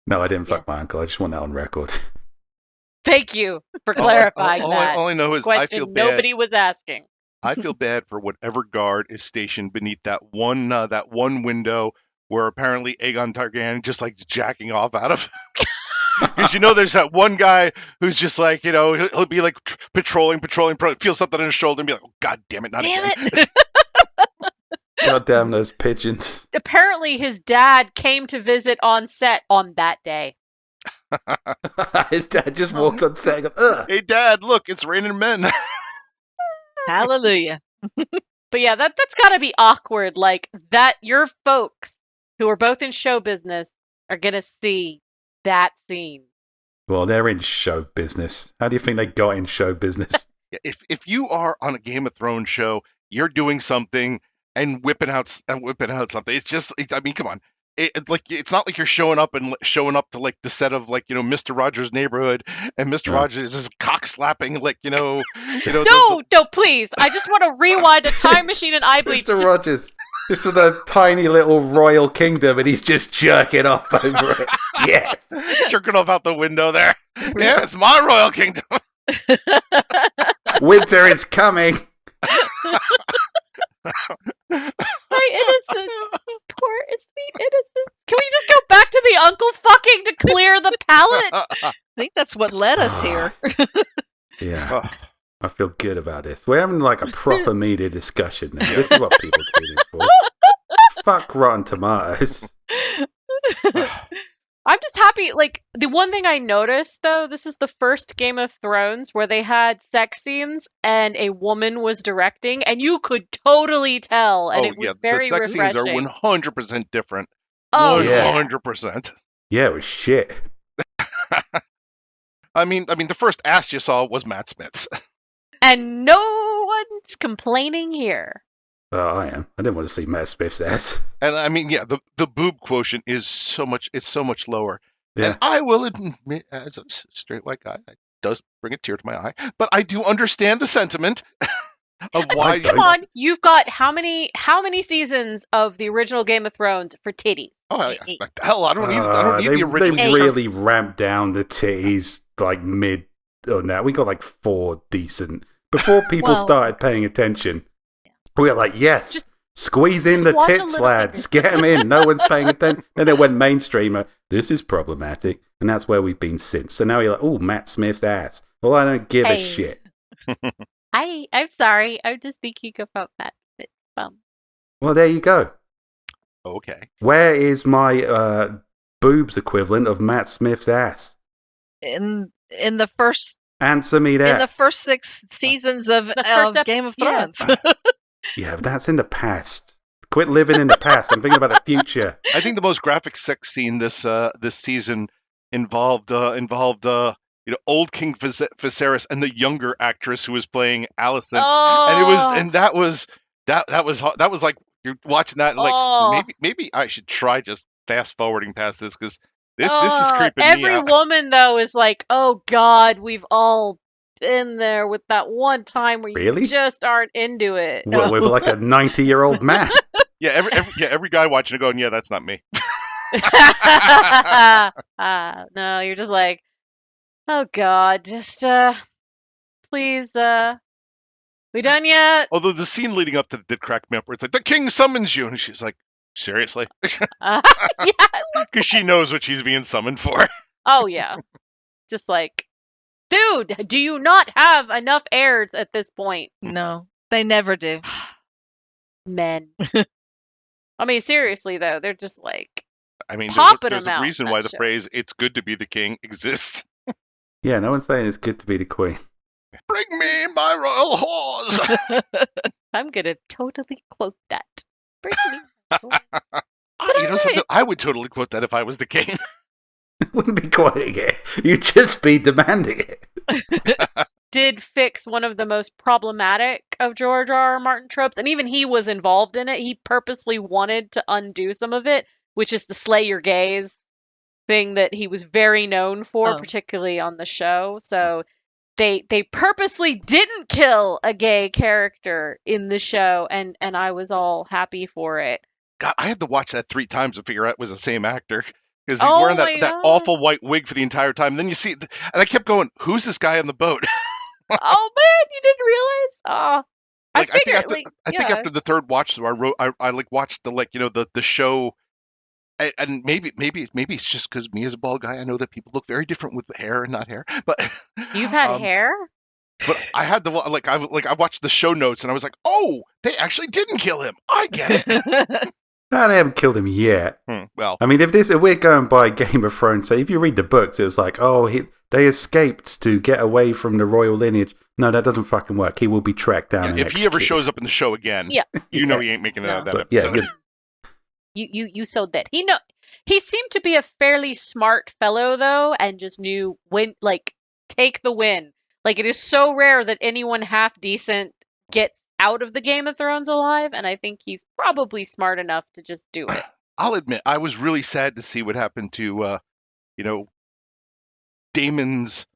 No, I didn't fuck my uncle. I just want that on record.
Thank you for clarifying that.
All I know is
question
I feel bad.
Nobody was asking.
I feel bad for whatever guard is stationed beneath that one window where apparently Aegon Targaryen just like jacking off out of. Did you know there's that one guy who's just like, he'll be like patrolling, feel something on his shoulder and be like, oh, God damn it, not
Damn
again.
it.
God damn those pigeons.
Apparently, his dad came to visit on set on that day.
His dad just walked on set and goes, ugh.
Hey, Dad, look, it's raining men.
Hallelujah.
But yeah, that's got to be awkward. Like that, your folks who are both in show business are gonna see that scene.
Well, they're in show business. How do you think they got in show business?
If you are on a Game of Thrones show, you're doing something and whipping out something. It's just, I mean, come on. It's not like you're showing up to like the set of like Mr. Rogers' Neighborhood and Mr. Rogers is cock slapping
No, please. I just want to rewind a time machine and eye bleach.
Mr. Rogers, just with a tiny little royal kingdom, and he's just jerking off over it. Yes.
jerking off out the window there. Yeah, it's my royal kingdom.
Winter is coming.
My innocent, poor sweet innocent. Can we just go back to the uncle fucking to clear the palate?
I think that's what led us here.
Yeah. I feel good about this. We're having like a proper media discussion now. This is what people tune in for. Fuck Rotten Tomatoes.
I'm just happy. Like, the one thing I noticed, though, this is the first Game of Thrones where they had sex scenes and a woman was directing, and you could totally tell, and it was very
the sex
refreshing.
scenes are 100% different.
Oh,
100%.
Yeah, it was shit.
I mean, the first ass you saw was Matt Smith's.
And no one's complaining here.
Oh, I am. I didn't want to see Matt Smith's ass.
And I mean, yeah, the boob quotient is so much lower.
Yeah.
And I will admit, as a straight white guy, that does bring a tear to my eye. But I do understand the sentiment of why.
Come on, you've got how many seasons of the original Game of Thrones for titties?
Oh hell, I don't need the original.
They really ramped down the titties like mid. Oh, now we got like 4 decent before people started paying attention. We were like, yes,
Just
squeeze in the
one a
tits,
little
lads. Get them in. No one's paying attention. Then it went mainstreamer. This is problematic. And that's where we've been since. So now you're like, oh, Matt Smith's ass. Well, I don't give a shit.
I'm sorry. I'm just thinking about that.
Well, there you go.
Okay.
Where is my boobs equivalent of Matt Smith's ass?
In the first
Answer me that.
in the first 6 seasons of Game of Thrones.
Yeah, but that's in the past. Quit living in the past. I'm thinking about the future.
I think the most graphic sex scene this season involved old King Viserys and the younger actress who was playing Alicent, and that was like you're watching that and like maybe I should try just fast forwarding past this because this is creeping me out.
Every woman though is like, oh God, we've all been there with that one time where you just aren't into it.
What, with like a 90-year-old man?
Yeah, every guy watching it going, yeah, that's not me.
No, you're just like, oh God, just please, we done yet?
Although the scene leading up to it did crack me up, where it's like the king summons you, and she's like, seriously?
Yeah.
Because she knows what she's being summoned for.
Oh yeah, just like, dude, do you not have enough heirs at this point?
No, they never do.
Men. I mean, seriously though, they're just like,
I mean,
popping
there's
them out.
a reason why the phrase "it's good to be the king" exists.
Yeah, no one's saying it's good to be the queen.
Bring me my royal horse.
I'm gonna totally quote that. Bring me.
You know something? I would totally quote that if I was the king.
Wouldn't be quoting it. You'd just be demanding it.
Did fix one of the most problematic of George R. R. Martin tropes, and even he was involved in it. He purposely wanted to undo some of it, which is the slay your gays thing that he was very known for, particularly on the show. So they purposely didn't kill a gay character in the show, and I was all happy for it.
God, I had to watch that 3 times to figure out it was the same actor. Because he's wearing that awful white wig for the entire time. And then you see, and I kept going, who's this guy on the boat?
Oh man, you didn't realize? Oh,
Like I think
figured,
after
like,
I think
yeah.
after the third watch, though, I like watched the the show, and maybe it's just because me as a bald guy, I know that people look very different with hair and not hair, but
You've had
um,
hair?
but I had I watched the show notes and I was like, oh, they actually didn't kill him. I get it.
No, they haven't killed him yet.
Well,
I mean, if we're going by Game of Thrones, so if you read the books, it was like, oh, they escaped to get away from the royal lineage. No, that doesn't fucking work. He will be tracked down. and
if he ever
executed.
shows up in the show again,
Yeah.
you know he ain't making it out of that
So,
episode.
You so dead. He seemed to be a fairly smart fellow though, and just knew when, like, take the win. Like, it is so rare that anyone half decent gets out of the Game of Thrones alive, and I think he's probably smart enough to just do it.
I'll admit, I was really sad to see what happened to, Damon's,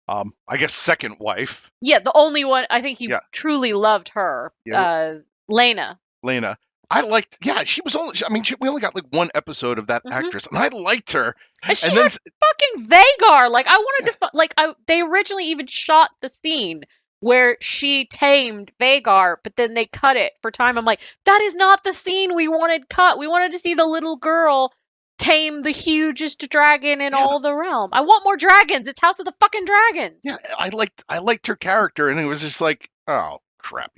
I guess, second wife,
Yeah, the only one I think he
Yeah.
truly loved her,
Yeah.
Lena.
Lena. I liked, she was only, we only got like one episode of that
Mhm.
actress, and I liked her.
And she
And then,
had fucking Vagar. Like, I wanted to they originally even shot the scene where she tamed Vagar, but then they cut it for time. I'm like, that is not the scene we wanted cut. We wanted to see the little girl tame the hugest dragon in all the realm. I want more dragons. It's House of the fucking Dragons.
yeah, I liked her character, and it was just like, oh crap,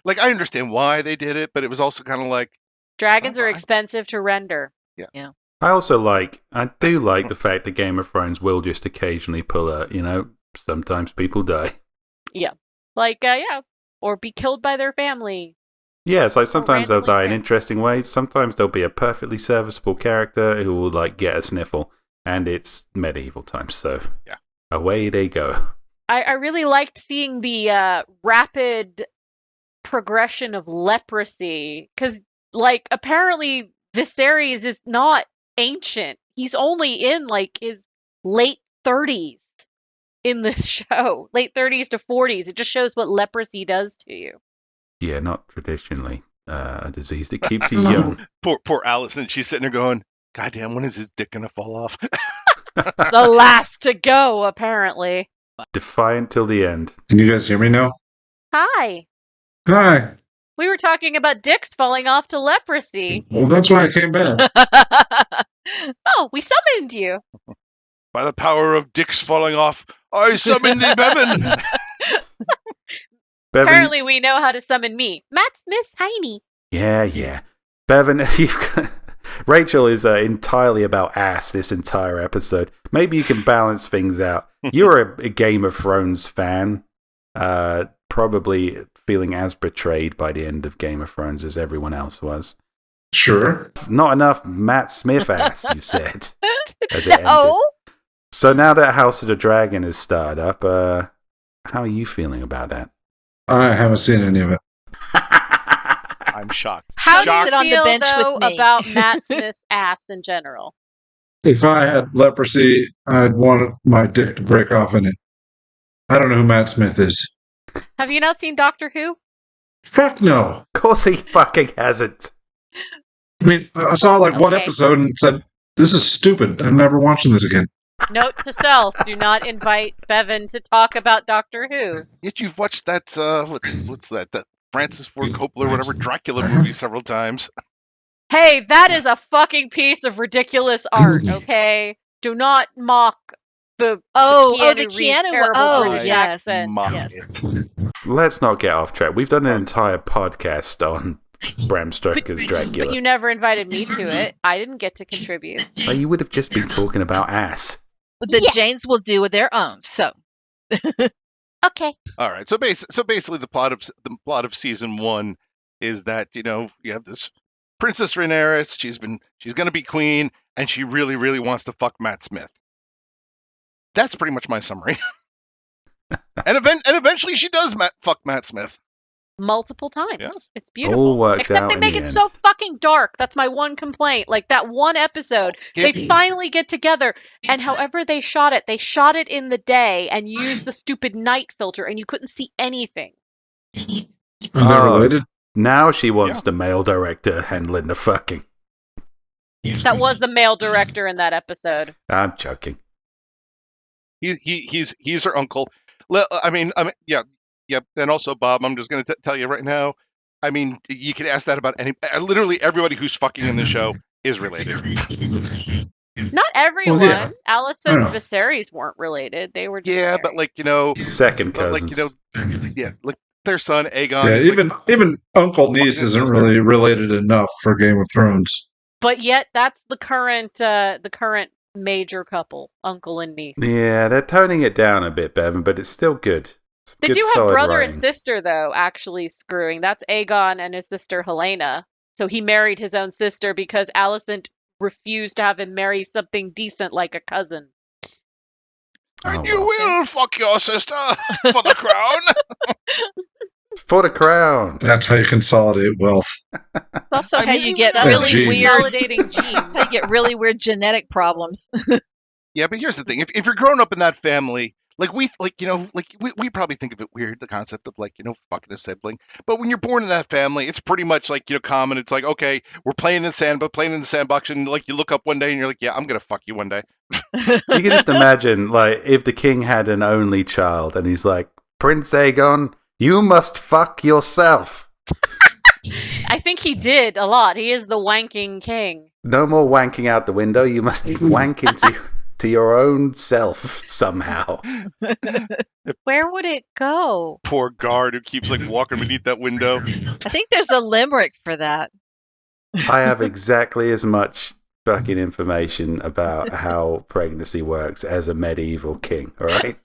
Like, I understand why they did it, but it was also kind of like,
Dragons are
I-
expensive to render.
I do like the fact that Game of Thrones will just occasionally pull a, sometimes people die.
Like, or be killed by their family.
Yeah, so sometimes they'll
randomly
die in
picked.
interesting ways. Sometimes there'll be a perfectly serviceable character who will, like, get a sniffle. And it's medieval times, so
Yeah.
away they go.
I really liked seeing the rapid progression of leprosy, because, like, apparently Viserys is not ancient. He's only in, like, his late 30s in this show. Late 30s to 40s. It just shows what leprosy does to you.
Yeah, not traditionally a disease that keeps you young.
poor Allison. She's sitting there going, God damn, when is his dick gonna fall off?
The last to go, apparently.
Defiant till the end.
Can you guys hear me now?
Hi.
Hi.
We were talking about dicks falling off to leprosy.
Well, that's why I came back.
Oh, we summoned you.
By the power of dicks falling off, I summon thee, Bevan.
Bevan,
Apparently, we know how to summon me. Matt Smith, Heine.
Yeah. Bevan, Rachel is entirely about ass this entire episode. Maybe you can balance things out. You're a Game of Thrones fan, probably feeling as betrayed by the end of Game of Thrones as everyone else was.
Sure.
Not enough Matt Smith ass, you said, as it ended.
Oh,
So now that House of the Dragon has started up, how are you feeling about that?
I haven't seen any of it.
I'm shocked.
how do
Shocked.
you
Sit on the
feel
bench with
though
me.
about Matt Smith's ass in general?
If I had leprosy, I'd want my dick to break off in it. I don't know who Matt Smith is.
Have you not seen Doctor Who?
Fuck no.
Of course he fucking hasn't.
I mean, I saw like one
Okay.
episode and said, this is stupid. I'm never watching this again.
Note to self: do not invite Bevan to talk about Doctor Who.
Yet you've watched that, what's that Francis Ford Coppola or whatever Dracula movie several times.
Hey, that is a fucking piece of ridiculous art. Okay, do not mock the
the
Reeves
Keanu.
terrible
Oh,
British
yes.
accent.
Mock
Yes.
it.
Let's not get off track. We've done an entire podcast on Bram Stoker's Dracula.
But you never invited me to it. I didn't get to contribute.
Well, you would have just been talking about ass.
The
Yeah.
Janes will do with their own. So
Okay.
All right. So basically, the plot of season 1 is that you have this Princess Rhaenyra. She's gonna be queen, and she really, really wants to fuck Matt Smith. That's pretty much my summary. and eventually, she does fuck Matt Smith.
Multiple times.
Yes.
It's beautiful.
All worked
Except
out
they
in
make
the
it
end.
so fucking dark. That's my one complaint. Like that one episode, they finally get together, and however they shot it in the day and used the stupid night filter, and you couldn't see anything.
Are they
Oh.
related?
Now she wants the male director handling the fucking.
That was the male director in that episode.
I'm joking.
He's her uncle. Yeah. Yep. And also, Bob, I'm just going to tell you right now. I mean, you can ask that about literally everybody who's fucking in the show is related.
Not everyone.
Well, yeah.
Alicent
I
and
know.
Viserys weren't related. They were just
Yeah,
married.
but like
Second
but,
cousins.
yeah, like their son Aegon.
Yeah,
is, like,
even Uncle Niece
his
isn't
sister.
really related enough for Game of Thrones.
But yet that's the current major couple, uncle and niece.
Yeah, they're toning it down a bit, Bevan, but it's still good. It's
They
good,
do have
solid
brother
writing.
and sister though, actually screwing. That's Aegon and his sister Helena. So he married his own sister because Alicent refused to have him marry something decent like a cousin.
Oh,
You
well.
will fuck your sister for the crown.
For the crown.
That's how you consolidate wealth.
It's also
I
how
mean,
you get
Yeah,
really
genes.
weird.
Consolidating genes.
How you get really weird genetic problems.
Yeah, but here's the thing: if you're growing up in that family, like we probably think of it weird, the concept of fucking a sibling. But when you're born in that family, it's pretty much like common. It's like, okay, we're playing in the sandbox, and like you look up one day and you're like, yeah, I'm gonna fuck you one day.
You can just imagine, like, if the king had an only child and he's like, Prince Aegon, you must fuck yourself.
I think he did a lot. He is the wanking king.
No more wanking out the window. You must wank to your own self somehow.
Where would it go?
Poor guard who keeps like walking beneath that window.
I think there's a limerick for that.
I have exactly as much fucking information about how pregnancy works as a medieval king, all right?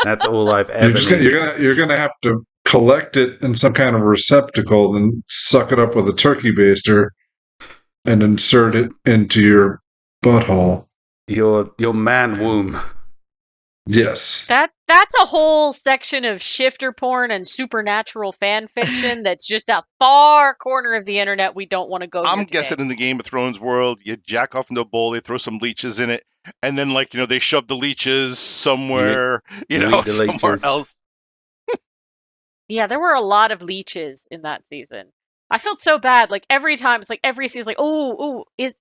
That's all I've ever needed.
You're gonna have to collect it in some kind of receptacle, then suck it up with a turkey baster, and insert it into your butthole.
Your man womb.
Yes.
That's a whole section of shifter porn and supernatural fan fiction that's just a far corner of the internet we don't want to go
I'm
near
guessing
today.
in the Game of Thrones world, you jack off into a bowl, they throw some leeches in it, and then they shove the leeches somewhere,
You eat the
somewhere
leeches.
else.
Yeah, there were a lot of leeches in that season. I felt so bad. Like every time, it's like every season, like, oh, is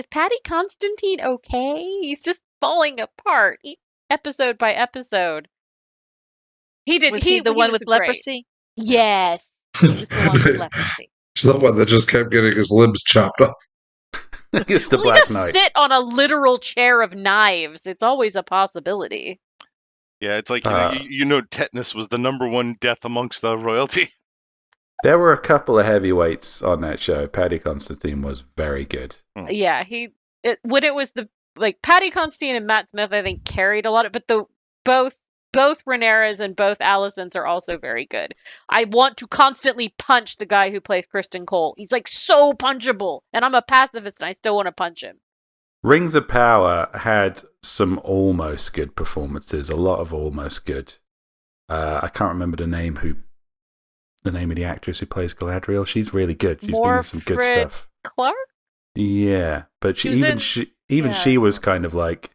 Paddy Constantine okay? He's just falling apart, episode by episode. He did.
Was he the one
was
with
great.
leprosy?
Yes, he was the one with leprosy.
It's the one that just kept getting his limbs chopped off.
It's the
Well,
Black
he just
Knight.
sit on a literal chair of knives. It's always a possibility.
Yeah, it's like tetanus was the number one death amongst the royalty.
There were a couple of heavyweights on that show. Paddy Constantine was very good.
Yeah, when it was Paddy Constantine and Matt Smith, I think carried a lot of, but both Rhaenyra's and both Alicent's are also very good. I want to constantly punch the guy who plays Kristen Cole. He's like so punchable, and I'm a pacifist and I still want to punch him.
Rings of Power had some almost good performances, a lot of almost good. I can't remember the name of the actress who plays Galadriel. She's really good. She's been in some good
Morfred
stuff.
Clark?
Yeah, but she was kind of like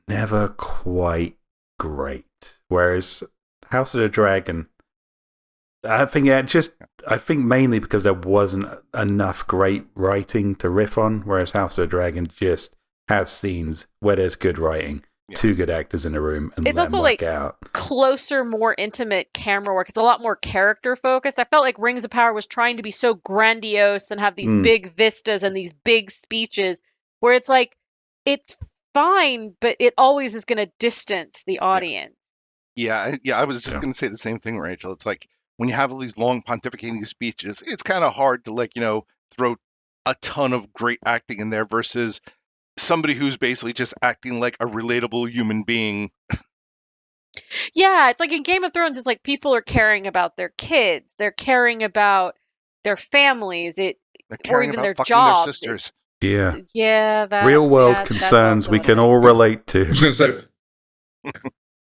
never quite great. Whereas House of the Dragon, I think mainly because there wasn't enough great writing to riff on. Whereas House of the Dragon just has scenes where there's good writing, two good actors in a room, and
It's
let them
also
work out.
Closer, more intimate camera work. It's a lot more character focused. I felt like Rings of Power was trying to be so grandiose and have these big vistas and these big speeches, where it's like, it's fine, but it always is going to distance the audience.
Yeah, I was just going to say the same thing, Rachel. It's like when you have all these long pontificating speeches, it's kind of hard to throw a ton of great acting in there versus somebody who's basically just acting like a relatable human being.
Yeah, it's like in Game of Thrones, it's like people are caring about their kids, they're caring about their families, or even their jobs.
Their sisters.
Yeah.
Yeah,
real world
that's
concerns
also
we can all relate to.
I was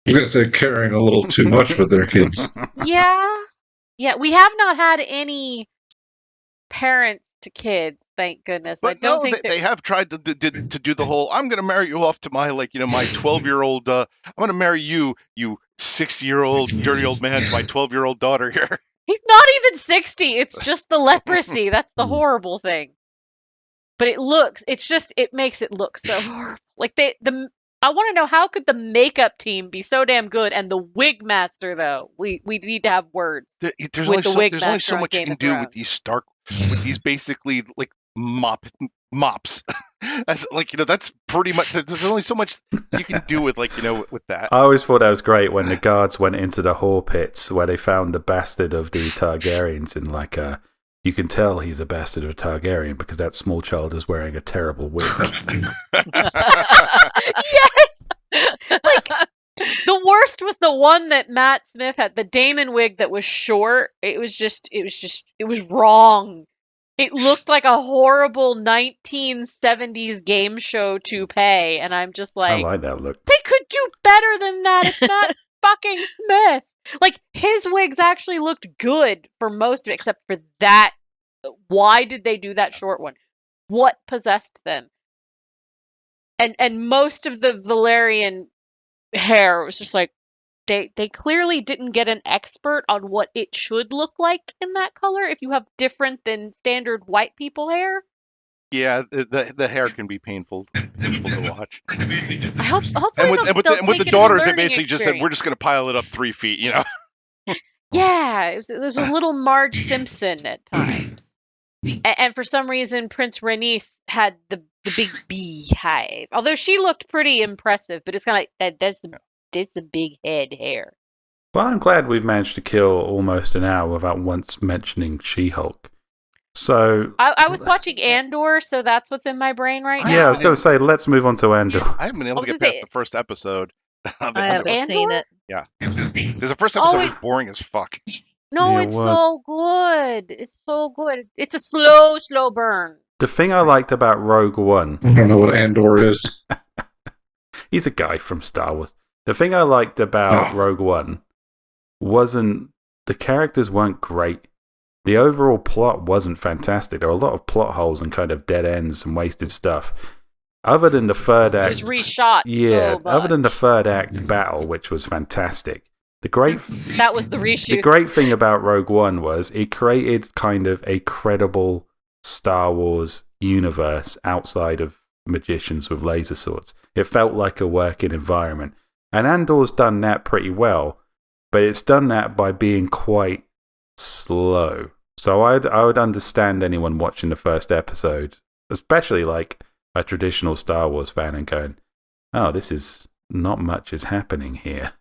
gonna say caring a little too much with their kids.
Yeah, we have not had any parents to kids, thank goodness.
But
I don't think
they have tried to do the whole, I'm going to marry you off to my my 12-year-old, I'm going to marry you 60-year-old dirty old man to my 12-year-old daughter here.
He's not even 60. It's just the leprosy. That's the horrible thing. But it makes it look so horrible. Like I want to know, how could the makeup team be so damn good, and the wig master though? We need to have words.
There's
With
only
the
so,
wig
there's only
master
so
on
much you
Game
can
of
do with
Thrones.
these basically like mops. As like that's pretty much. There's only so much you can do with with that.
I always thought that was great when the guards went into the whore pits where they found the bastard of the Targaryens, and you can tell he's a bastard of a Targaryen because that small child is wearing a terrible wig.
Yes! Like, the worst was the one that Matt Smith had, the Daemon wig that was short. It was wrong. It looked like a horrible 1970s game show toupee, and I'm just
I
like,
like that look.
they could do better than that. It's Matt fucking Smith. Like, his wigs actually looked good for most of it, except for that. Why did they do that short one? What possessed them? And most of the Valerian hair was just like, they clearly didn't get an expert on what it should look like in that color if you have different than standard white people hair.
Yeah, the hair can be painful to watch.
I hope hopefully
And
they'll
with
take
the
it as a
daughters, they
learning
basically just said, "We're
experience.
just going to pile it up 3 feet,"
Yeah, it was a little Marge Simpson at times. And for some reason, Prince Rhaenys had the big beehive. Although she looked pretty impressive, but it's kind of like that's a big head hair.
Well, I'm glad we've managed to kill almost an hour without once mentioning She-Hulk. So
I was watching Andor, so that's what's in my brain right now.
yeah, I was going to say, let's move on to Andor.
I haven't been able to
I
get
was gonna
past
say-
the first episode.
I haven't
Andor?
seen it.
Because the first episode was boring as fuck.
No,
Yeah, it
it's
was.
so good. It's so good. It's a slow burn.
The thing I liked about Rogue One,
I don't know what Andor is.
he's a guy from Star Wars. The thing I liked about
Oh.
Rogue One wasn't the characters weren't great. The overall plot wasn't fantastic. There were a lot of plot holes and kind of dead ends and wasted stuff. Other than the third
It
act,
was reshot.
yeah.
so much.
Other than the third act battle, which was fantastic.
That was the
The
reshoot.
great thing about Rogue One was it created kind of a credible Star Wars universe outside of magicians with laser swords. It felt like a working environment. And Andor's done that pretty well, but it's done that by being quite slow. So I would understand anyone watching the first episode, especially like a traditional Star Wars fan, and going, "Oh, this is not much is happening here."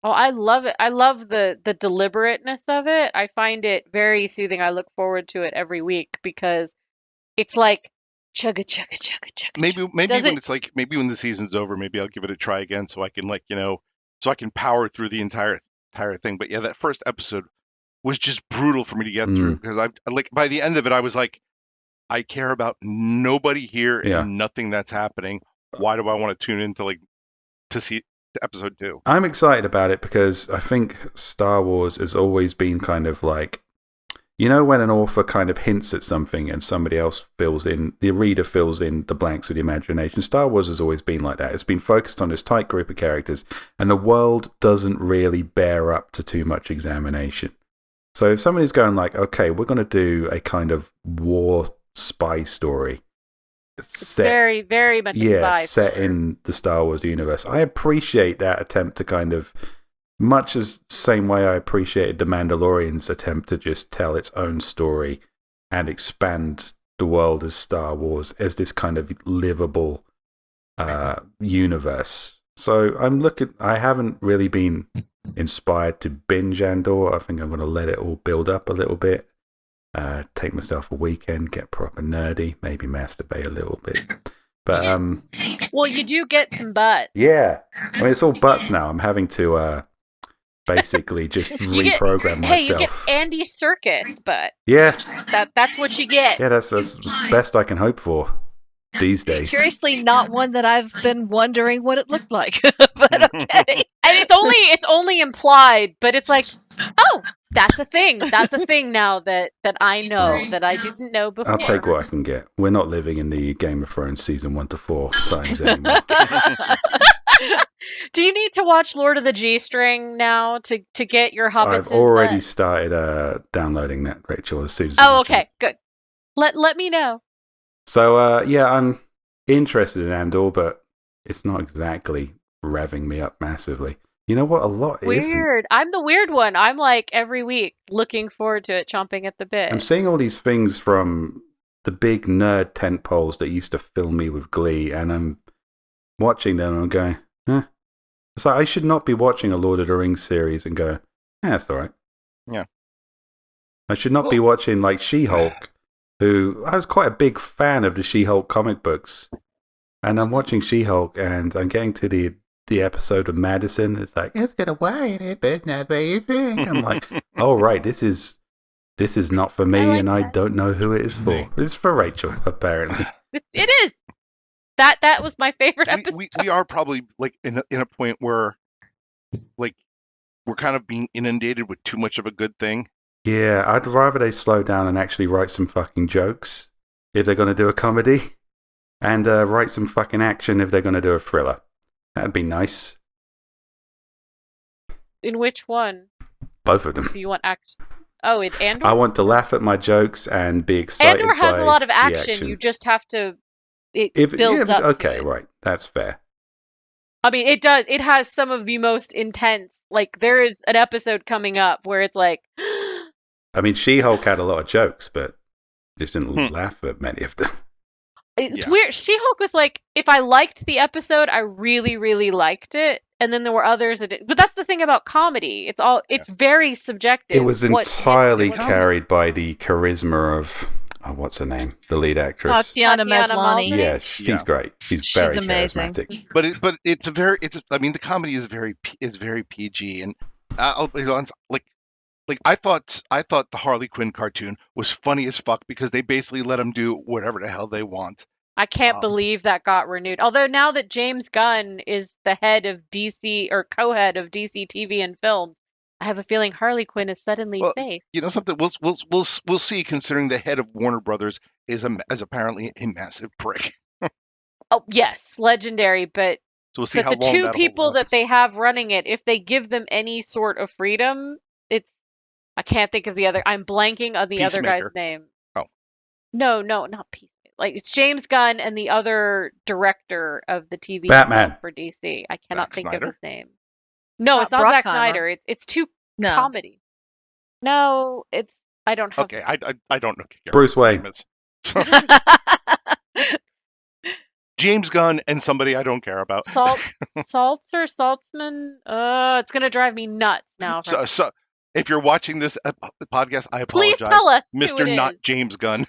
Oh, I love it. I love the deliberateness of it. I find it very soothing. I look forward to it every week because it's like chugga chugga chugga chugga.
Maybe
Does
when
it-
it's like when the season's over, maybe I'll give it a try again so I can so I can power through the entire thing. But yeah, that first episode was just brutal for me to get through because I by the end of it I was like, I care about nobody here
Yeah.
and nothing that's happening. Why do I want to tune into to see episode 2?
I'm excited about it because I think Star Wars has always been kind of like, when an author kind of hints at something and somebody else the reader fills in the blanks with the imagination. Star Wars has always been like that. It's been focused on this tight group of characters, and the world doesn't really bear up to too much examination. So if somebody's going like, okay, we're going to do a kind of war spy story,
It's very, very much
set in the Star Wars universe. I appreciate that attempt to kind of, much as same way I appreciated the Mandalorian's attempt to just tell its own story and expand the world as Star Wars as this kind of livable universe. So I haven't really been inspired to binge Andor. I think I'm going to let it all build up a little bit. Take myself a weekend, get proper nerdy, maybe masturbate a little bit. But
Well, you do get some butt.
yeah, I mean it's all butts now. I'm having to basically just reprogram
Hey, you get
myself.
Andy Serkis butt.
Yeah,
That's what you get.
yeah, that's the best I can hope for these days.
Curiously, not one that I've been wondering what it looked like. But okay.
And it's only implied, but it's like, oh, that's a thing. That's a thing now that I know that I didn't know before.
I'll take what I can get. We're not living in the Game of Thrones season 1 to 4 times anymore.
Do you need to watch Lord of the G-String now to get your hobbits?
I've already started downloading that, Rachel, as soon as you
Oh,
mentioned
okay, good. Let me know.
So, yeah, I'm interested in Andor, but it's not exactly revving me up massively. You know what? A lot isn't.
Weird. I'm the weird one. I'm like every week looking forward to it, chomping at the bit.
I'm seeing all these things from the big nerd tent poles that used to fill me with glee, and I'm watching them and I'm going, huh? It's like I should not be watching a Lord of the Rings series and go, that's all right.
Yeah.
I should not be watching like She-Hulk, who I was quite a big fan of the She-Hulk comic books. And I'm watching She-Hulk and I'm getting to the episode of Madison. It's like, it's gonna work, but it's not what you think. I'm like, oh right, this is not for me,
I like
and I
that.
don't know who it is for. It's for Rachel, apparently.
It is. That was my favorite episode.
we are probably like in a point where like we're kind of being inundated with too much of a good thing.
Yeah, I'd rather they slow down and actually write some fucking jokes if they're going to do a comedy, and write some fucking action if they're going to do a thriller. That'd be nice.
In which one
Both of them.
do you want action? Oh, in Andor.
I want to laugh at my jokes and be excited.
Andor has
by
a lot of
the
action. You just have to. It
If-
builds
yeah,
up.
okay,
to it.
right. That's fair.
I mean, it does. It has some of the most intense. Like there is an episode coming up where it's like.
I mean, She-Hulk had a lot of jokes, but just didn't laugh at many of them.
It's
Yeah.
weird. She-Hulk was like, if I liked the episode, I really, really liked it, and then there were others that didn't. But that's the thing about comedy. It's very subjective.
It was
what
entirely
hits and what
carried by the charisma of, what's her name? The lead actress.
Tatiana
Tatiana
Maslany.
Maslany?
Yeah, she's
Yeah.
great. She's
She's
very
amazing.
charismatic.
But it's I mean the comedy is very PG, and I'll be honest, like I thought the Harley Quinn cartoon was funny as fuck because they basically let them do whatever the hell they want.
I can't believe that got renewed. Although now that James Gunn is the head of DC or co-head of DC TV and films, I have a feeling Harley Quinn is suddenly
Well,
safe.
You know something? We'll see. Considering the head of Warner Brothers is apparently a massive prick,
Oh yes, legendary. But
so we'll see
but
how
the
long
two
that
people that
lasts.
they have running it, if they give them any sort of freedom, it's. I can't think of the other. I'm blanking on the other guy's
Peacemaker.
name.
Oh.
No, not Peacemaker. Like it's James Gunn and the other director of the TV
Batman.
for DC. I cannot
Zack
think
Snyder?
of his name. No,
Not
it's not Zack
Bruckheimer.
Snyder. It's too
No.
comedy. No, it's I don't have.
Okay, I don't know.
Bruce Wayne.
James Gunn and somebody I don't care about.
Saltzman. It's gonna drive me nuts now.
So if you're watching this podcast, I
Please
apologize,
tell us who
Mr.
it
Not
is.
James Gunn.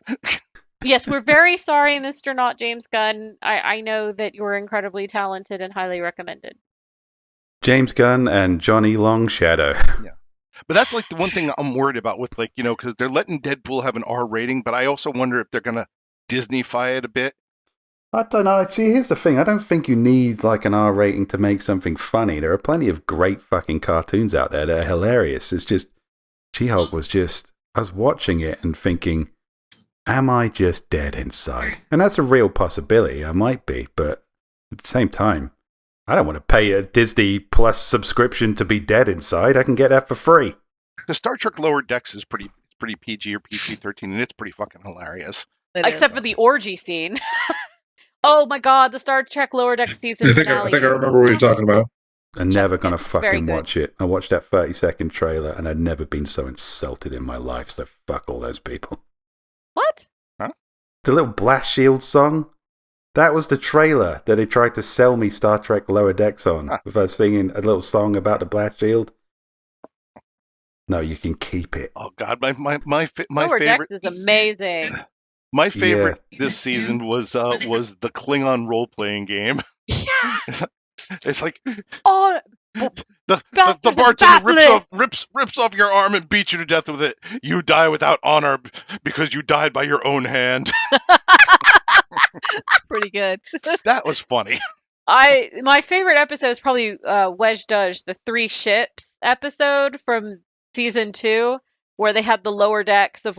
Yes, we're very sorry, Mr. Not James Gunn. I know that you're incredibly talented and highly recommended.
James Gunn and Johnny Longshadow.
But that's like the one thing I'm worried about with because they're letting Deadpool have an R rating, but I also wonder if they're gonna Disney-fy it a bit.
I don't know. See, here's the thing. I don't think you need like an R rating to make something funny. There are plenty of great fucking cartoons out there that are hilarious. It's just, She-Hulk was just, I was watching it and thinking, am I just dead inside? And that's a real possibility. I might be, but at the same time, I don't want to pay a Disney Plus subscription to be dead inside. I can get that for free.
The Star Trek Lower Decks is pretty PG or PG-13, and it's pretty fucking hilarious.
Except for the orgy scene. Oh my god, the Star Trek Lower Decks season
I think I
finale.
remember what you're talking about.
I'm never going to
It's very
fucking
good.
watch it. I watched that 30-second trailer and I'd never been so insulted in my life, so fuck all those people.
What?
The little Blast Shield song, that was the trailer that they tried to sell me Star Trek Lower Decks on, with us singing a little song about the Blast Shield. No, you can keep it.
Oh God, my
Lower
favorite.
Decks is amazing.
My favorite this season was the Klingon role playing game.
Yeah.
It's like
Oh,
the
There's a
bartender
battle.
rips off your arm and beats you to death with it. You die without honor because you died by your own hand.
Pretty good.
That was funny.
my favorite episode is probably Wedge Dudge, the 3 ships episode from season 2, where they had the lower decks of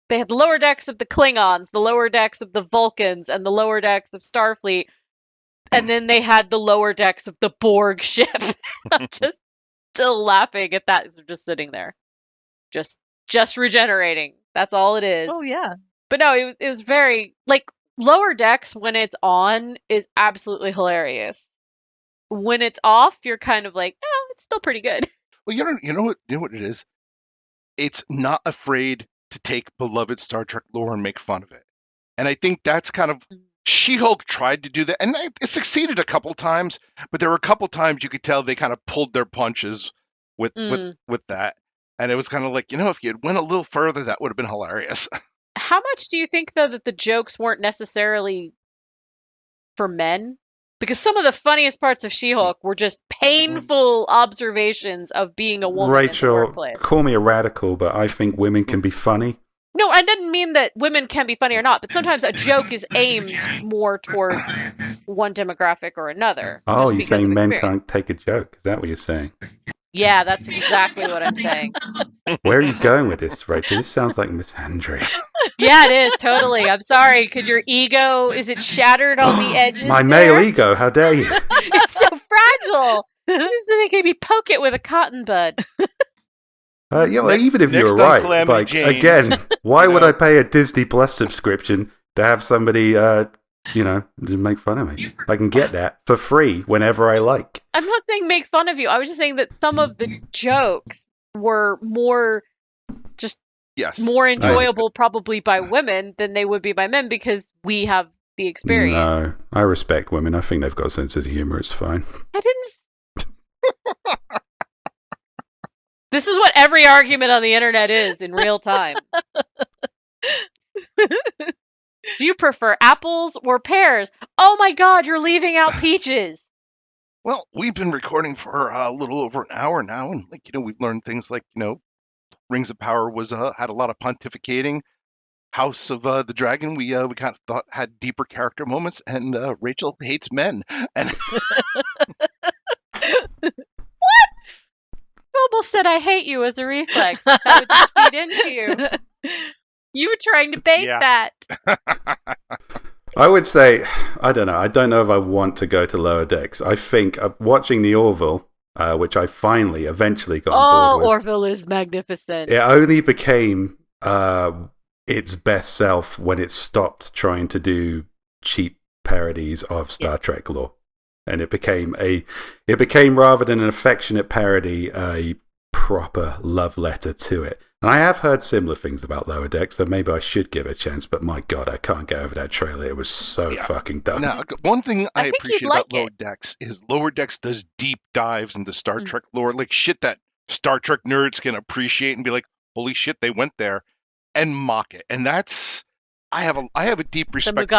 they had the lower decks of the Klingons, the lower decks of the Vulcans, and the lower decks of Starfleet, and then they had the lower decks of the Borg ship. I'm just still laughing at that. They're just sitting there, just regenerating. That's all it is.
Oh yeah.
But no, it was very like Lower Decks, when it's on, is absolutely hilarious. When it's off, you're kind of like, oh, it's still pretty good.
Well, you know what it is. It's not afraid to take beloved Star Trek lore and make fun of it, and I think that's kind of She-Hulk tried to do that, and it succeeded a couple times. But there were a couple times you could tell they kind of pulled their punches with that, and it was kind of like, if you had went a little further, that would have been hilarious.
How much do you think, though, that the jokes weren't necessarily for men? Because some of the funniest parts of She-Hulk were just painful observations of being a woman in the
Rachel,
workplace.
call me a radical, but I think women can be funny.
No, I didn't mean that women can be funny or not, but sometimes a joke is aimed more toward one demographic or another.
Oh,
just
you're
because
saying
of
men
experience.
can't take a joke? Is that what you're saying?
Yeah, that's exactly what I'm saying.
Where are you going with this, Rachel? This sounds like misandry.
Yeah, it is, totally. I'm sorry. Could your ego, is it shattered on the edges?
My
there?
male ego, how dare you?
It's so fragile. They can be poke it with a cotton bud.
Well, even if
next
you're
on
right,
Calamity
like,
Jane.
again, why would
know.
I pay a Disney Plus subscription to have somebody, just make fun of me? I can get that for free whenever I like.
I'm not saying make fun of you. I was just saying that some of the jokes were more
Yes,
more enjoyable probably by women than they would be by men because we have the experience.
No, I respect women. I think they've got a sense of humor. It's fine.
I didn't. This is what every argument on the internet is in real time. Do you prefer apples or pears? Oh my God, you're leaving out peaches.
Well, we've been recording for a little over an hour now, and we've learned things like Rings of Power was had a lot of pontificating. House of the Dragon, we kind of thought had deeper character moments, and Rachel hates men. And
Almost said I hate you as a reflex. That would just feed into you. You were trying to bait that.
I would say, I don't know. I don't know if I want to go to Lower Decks. I think watching the Orville, which I finally, eventually got on board with.
Orville is magnificent.
It only became its best self when it stopped trying to do cheap parodies of Star Trek lore. And it became rather than an affectionate parody, a proper love letter to it. And I have heard similar things about Lower Decks, so maybe I should give it a chance. But my God, I can't get over that trailer. It was so fucking dumb.
Now, one thing I
think
appreciate
you'd
about
like
Lower Decks is Lower Decks does deep dives into Star Trek lore, like shit that Star Trek nerds can appreciate and be like, "Holy shit, they went there," and mock it. And that's I have a deep respect,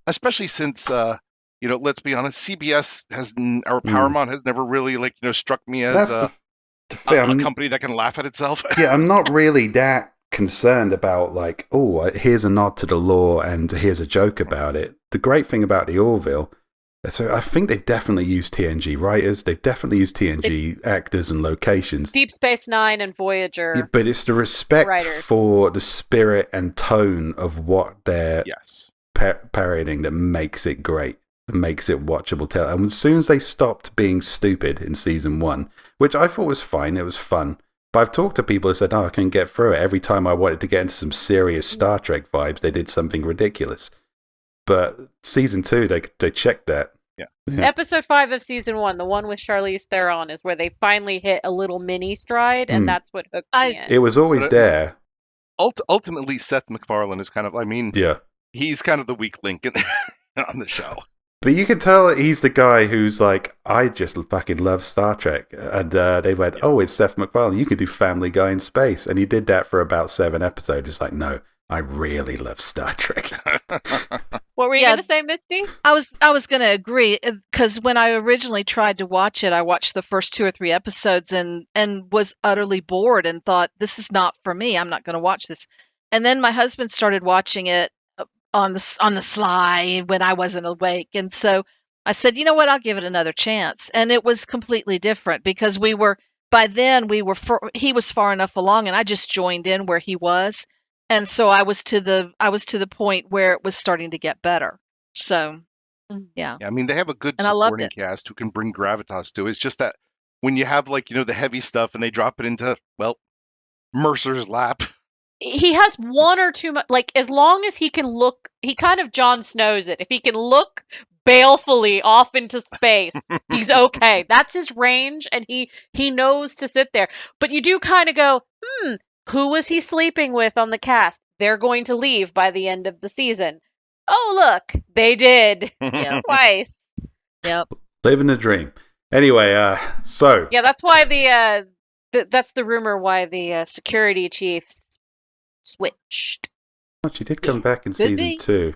especially since let's be honest, CBS or Paramount has never really struck me as a company that can laugh at itself.
Yeah, I'm not really that concerned about here's a nod to the lore and here's a joke about it. The great thing about the Orville, so I think they've definitely used TNG writers, they've definitely used TNG actors and locations.
Deep Space Nine and Voyager.
Yeah, but it's the respect
writers.
for the spirit and tone of what they're parodying that makes it great. Makes it watchable. And as soon as they stopped being stupid in season 1, which I thought was fine, it was fun. But I've talked to people who said, I couldn't get through it. Every time I wanted to get into some serious Star Trek vibes, they did something ridiculous. But season 2, they checked that.
Yeah.
Episode 5 of season 1, the one with Charlize Theron, is where they finally hit a little mini stride, and that's what hooked me in.
It was always there.
Ultimately, Seth MacFarlane is kind of, he's kind of the weak link on the show.
But you can tell he's the guy who's like, I just fucking love Star Trek. And they went, it's Seth MacFarlane. You can do Family Guy in space. And he did that for about 7 episodes. It's like, no, I really love Star Trek.
What were you going to say, Misty?
I was going to agree, because when I originally tried to watch it, I watched the first 2 or 3 episodes and was utterly bored and thought, this is not for me. I'm not going to watch this. And then my husband started watching it on the sly when I wasn't awake. And so I said, you know what, I'll give it another chance. And it was completely different because he was far enough along and I just joined in where he was. And so I was to the point where it was starting to get better. So, yeah.
I mean, they have a good supporting cast who can bring gravitas to it. It's just that when you have the heavy stuff and they drop it into, Mercer's lap,
he has one or two, like, as long as he can look, he kind of Jon Snows it. If he can look balefully off into space, he's okay. That's his range, and he knows to sit there. But you do kind of go, who was he sleeping with on the cast? They're going to leave by the end of the season. Oh, look, they did
Yeah.
twice.
Yep.
Living the dream. Anyway, so
Yeah, that's why that's the rumor why the security chiefs switched.
well, she did come back in
Could
season
be.
2.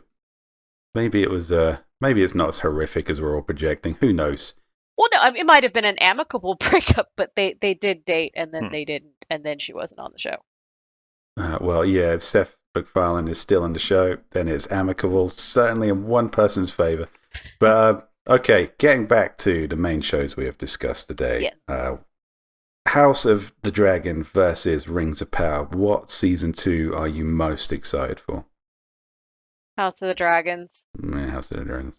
Maybe it was. Maybe it's not as horrific as we're all projecting. Who knows?
Well, no, I mean, it might have been an amicable breakup, but they did date, and then they didn't, and then she wasn't on the show.
Well, yeah. If Seth MacFarlane is still on the show, then it's amicable. Certainly in one person's favor. But okay, getting back to the main shows we have discussed today.
Yes.
House of the Dragon versus Rings of Power. What season 2 are you most excited for?
House of the Dragons.
House of the Dragons.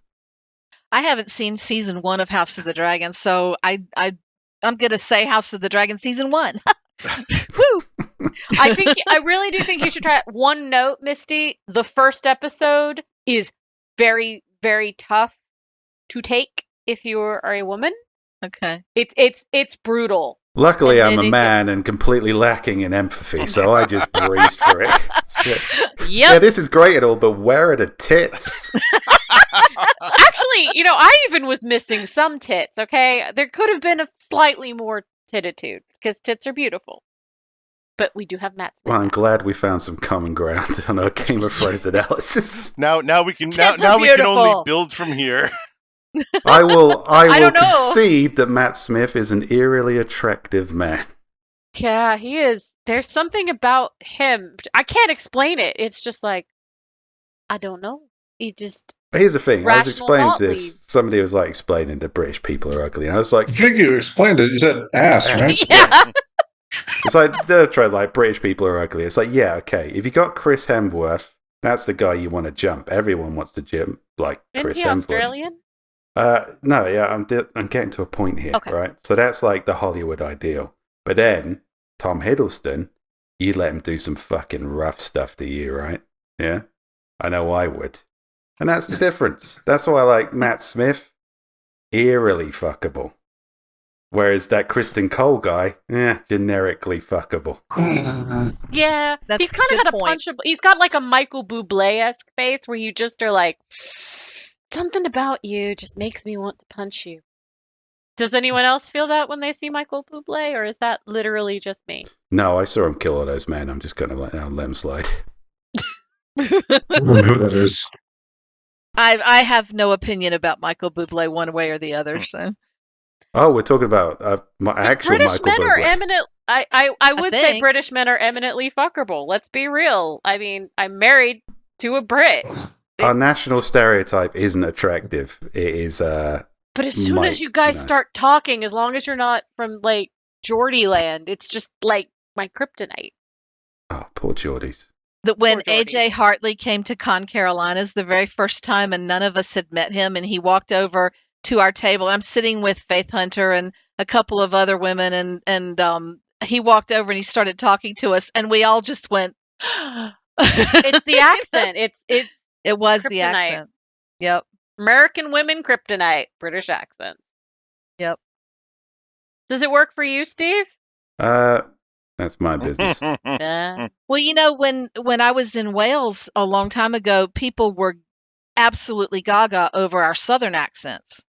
I haven't seen season 1 of House of the Dragon, so I'm gonna say House of the Dragon season 1.
Woo! I really do think you should try it. One note, Misty, the first episode is very, very tough to take if you are a woman.
Okay.
It's brutal.
Luckily,
And
I'm
then
a
it
man and completely lacking in empathy, so I just breezed for it. So,
Yep.
yeah, this is great and all, but where are the tits?
Actually, I even was missing some tits, okay? There could have been a slightly more tititude, because tits are beautiful. But we do have Matt Smith.
Well, I'm glad we found some common ground on our Game of Thrones analysis.
Now we can
Tits
now
are
we can only
beautiful.
build from here.
I will
don't know.
concede that Matt Smith is an eerily attractive man.
Yeah, he is. There's something about him. I can't explain it. It's just like, I don't know. He just...
But here's the thing. I was
Rational
explaining
thought
this.
leads.
Somebody was like explaining that British people are ugly. And I was like,
I think you explained it. You said ass, right?
Yeah.
it's like, they're trying like British people are ugly. It's like, yeah, okay. If you got Chris Hemsworth, that's the guy you want to jump. Everyone wants to jump like
Isn't
Chris
he
Hemsworth.
Australian?
No, yeah, I'm getting to a point here,
Okay.
right? So that's like the Hollywood ideal. But then Tom Hiddleston, you'd let him do some fucking rough stuff to you, right? Yeah, I know I would, and that's the difference. That's why I like Matt Smith, eerily fuckable, whereas that Kristen Cole guy, generically fuckable.
Yeah.
That's
He's kind
a
of
good
got a
point.
punchable... He's got like a Michael Bublé-esque face where you just are like, something about you just makes me want to punch you. Does anyone else feel that when they see Michael Bublé, or is that literally just me?
No, I saw him kill all those men. I'm just gonna let him slide.
I don't know who that is.
I have no opinion about Michael Bublé one way or the other. So
Oh, we're talking about my actual
British
Michael
men are
Bublé.
eminent. I would say
think.
British men are eminently fuckable. Let's be real. I mean, I'm married to a Brit,
Our national stereotype isn't attractive. It is
but as soon as you guys start talking, as long as you're not from like Geordie land, it's just like my kryptonite.
Oh, poor Geordies.
that when
Poor Geordie.
AJ Hartley came to Con Carolinas the very first time, and none of us had met him, and he walked over to our table. I'm sitting with Faith Hunter and a couple of other women, and he walked over and he started talking to us, and we all just went.
It's the accent. It's
It was the
Kryptonite.
accent. Yep.
American women kryptonite, British accents.
Yep.
Does it work for you, Steve?
That's my business.
Well, when I was in Wales a long time ago, people were absolutely gaga over our southern accents.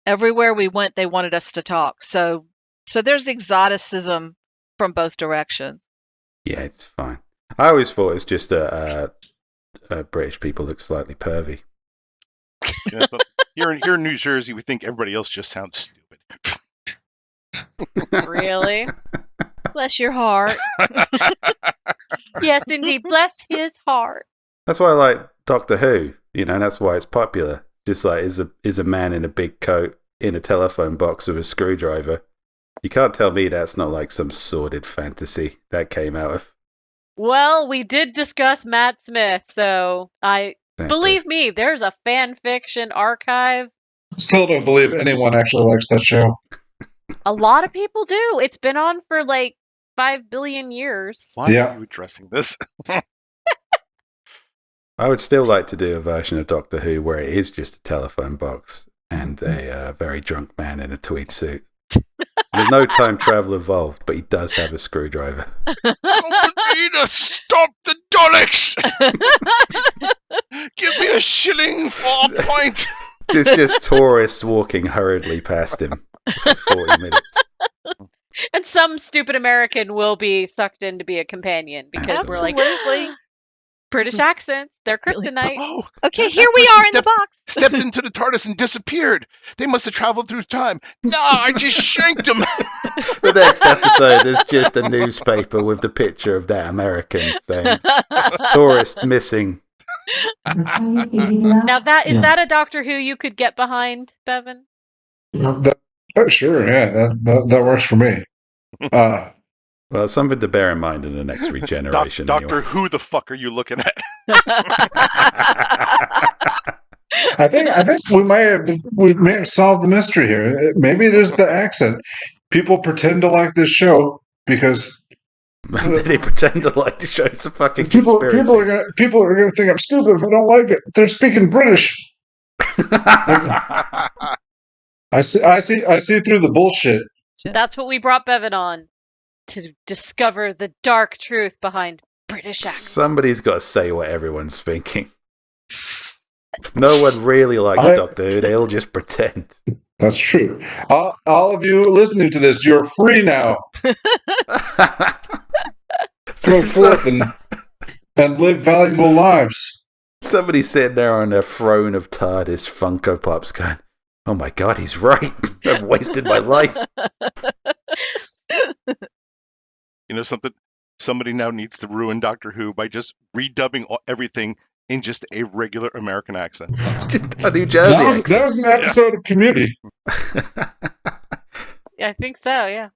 Everywhere we went, they wanted us to talk. So there's exoticism from both directions.
Yeah, it's fine. I always thought it was just British people look slightly pervy.
So here in New Jersey, we think everybody else just sounds stupid.
Really?
Bless your heart.
Yes, indeed. Bless his heart.
That's why I like Doctor Who. That's why it's popular. Just like is a man in a big coat in a telephone box with a screwdriver. You can't tell me that's not like some sordid fantasy that came out of.
Well, we did discuss Matt Smith, so believe me, there's a fan fiction archive.
Still don't believe anyone actually likes that show.
A lot of people do. It's been on for like 5 billion years.
Why
Yeah.
are you addressing this?
I would still like to do a version of Doctor Who where it is just a telephone box and a very drunk man in a tweed suit. There's no time travel involved, but he does have a screwdriver.
Commander, stop the Daleks! Give me a shilling for a pint!
Just tourists walking hurriedly past him for 40 minutes.
And some stupid American will be sucked in to be a companion because we're like,
Absolutely.
British accents, they're
Really?
kryptonite.
Oh,
Okay,
that
here we
person
are in the box.
stepped into the TARDIS and disappeared. They must have traveled through time. No, I just shanked him.
The next episode is just a newspaper with the picture of that American saying, tourist missing.
Now that a Doctor Who you could get behind, Bevan?
Sure, yeah, that works for me.
Well, something to bear in mind in the next regeneration.
Doctor,
anyway.
who the fuck are you looking at?
I think we may have solved the mystery here. Maybe it is the accent. People pretend to like this show because
They pretend to like the show. It's a fucking
people
conspiracy.
are gonna think I'm stupid if I don't like it. They're speaking British. I see through the bullshit.
That's what we brought Bevan on, to discover the dark truth behind British accents.
Somebody's got to say what everyone's thinking. No one really likes Doctor Who. They all just pretend.
That's true. All of you listening to this, you're free now. Go forth and live valuable lives.
Somebody's sitting there on their throne of TARDIS Funko Pops going, oh my god, he's right. I've wasted my life.
You know something? Somebody now needs to ruin Doctor Who by just redubbing everything in just a regular American accent.
Just a New Jersey accent.
That was an episode of Community.
Yeah, I think so, yeah.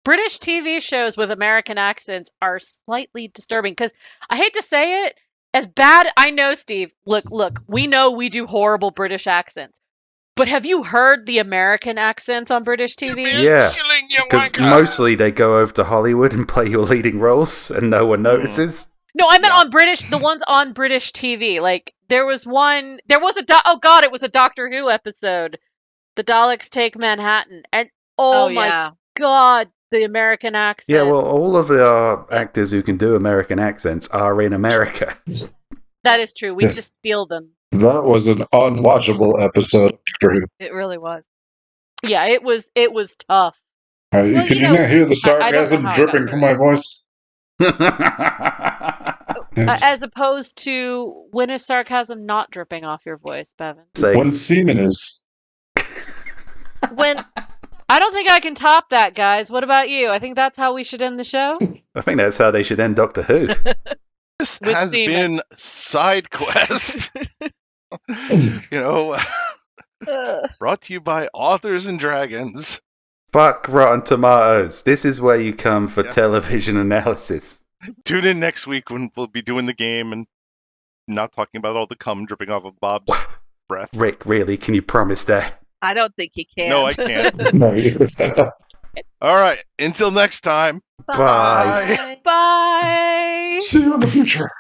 British TV shows with American accents are slightly disturbing because I hate to say it, as bad, I know, Steve, look, we know we do horrible British accents. But have you heard the American accents on British TV?
Yeah,
Killing you,
because
wanker.
mostly they go over to Hollywood and play your leading roles and no one notices.
No, I meant on the ones on British TV. Like, it was a Doctor Who episode. The Daleks Take Manhattan. And, oh my
yeah.
god, the American accent.
Yeah, well, all of the actors who can do American accents are in America.
That is true. We
Yes.
just steal them.
That was an unwatchable episode.
It really was.
Yeah, it was tough.
Well,
Can
you
you
know,
not hear the
I don't know
sarcasm
how I
dripping
got
from my voice? Yes.
As opposed to, when is sarcasm not dripping off your voice, Bevan?
Say,
When semen is.
When I don't think I can top that, guys. What about you? I think that's how we should end the show.
I think that's how they should end Doctor Who.
This
With
has
semen.
been Side Quest. Brought to you by Authors and Dragons.
Fuck Rotten Tomatoes. This is where you come for television analysis.
Tune in next week when we'll be doing the game and not talking about all the cum dripping off of Bob's breath.
Rick, really? Can you promise that?
I don't think he can.
No, I can't.
No,
All right. Until next time.
Bye.
Bye.
see you in the future.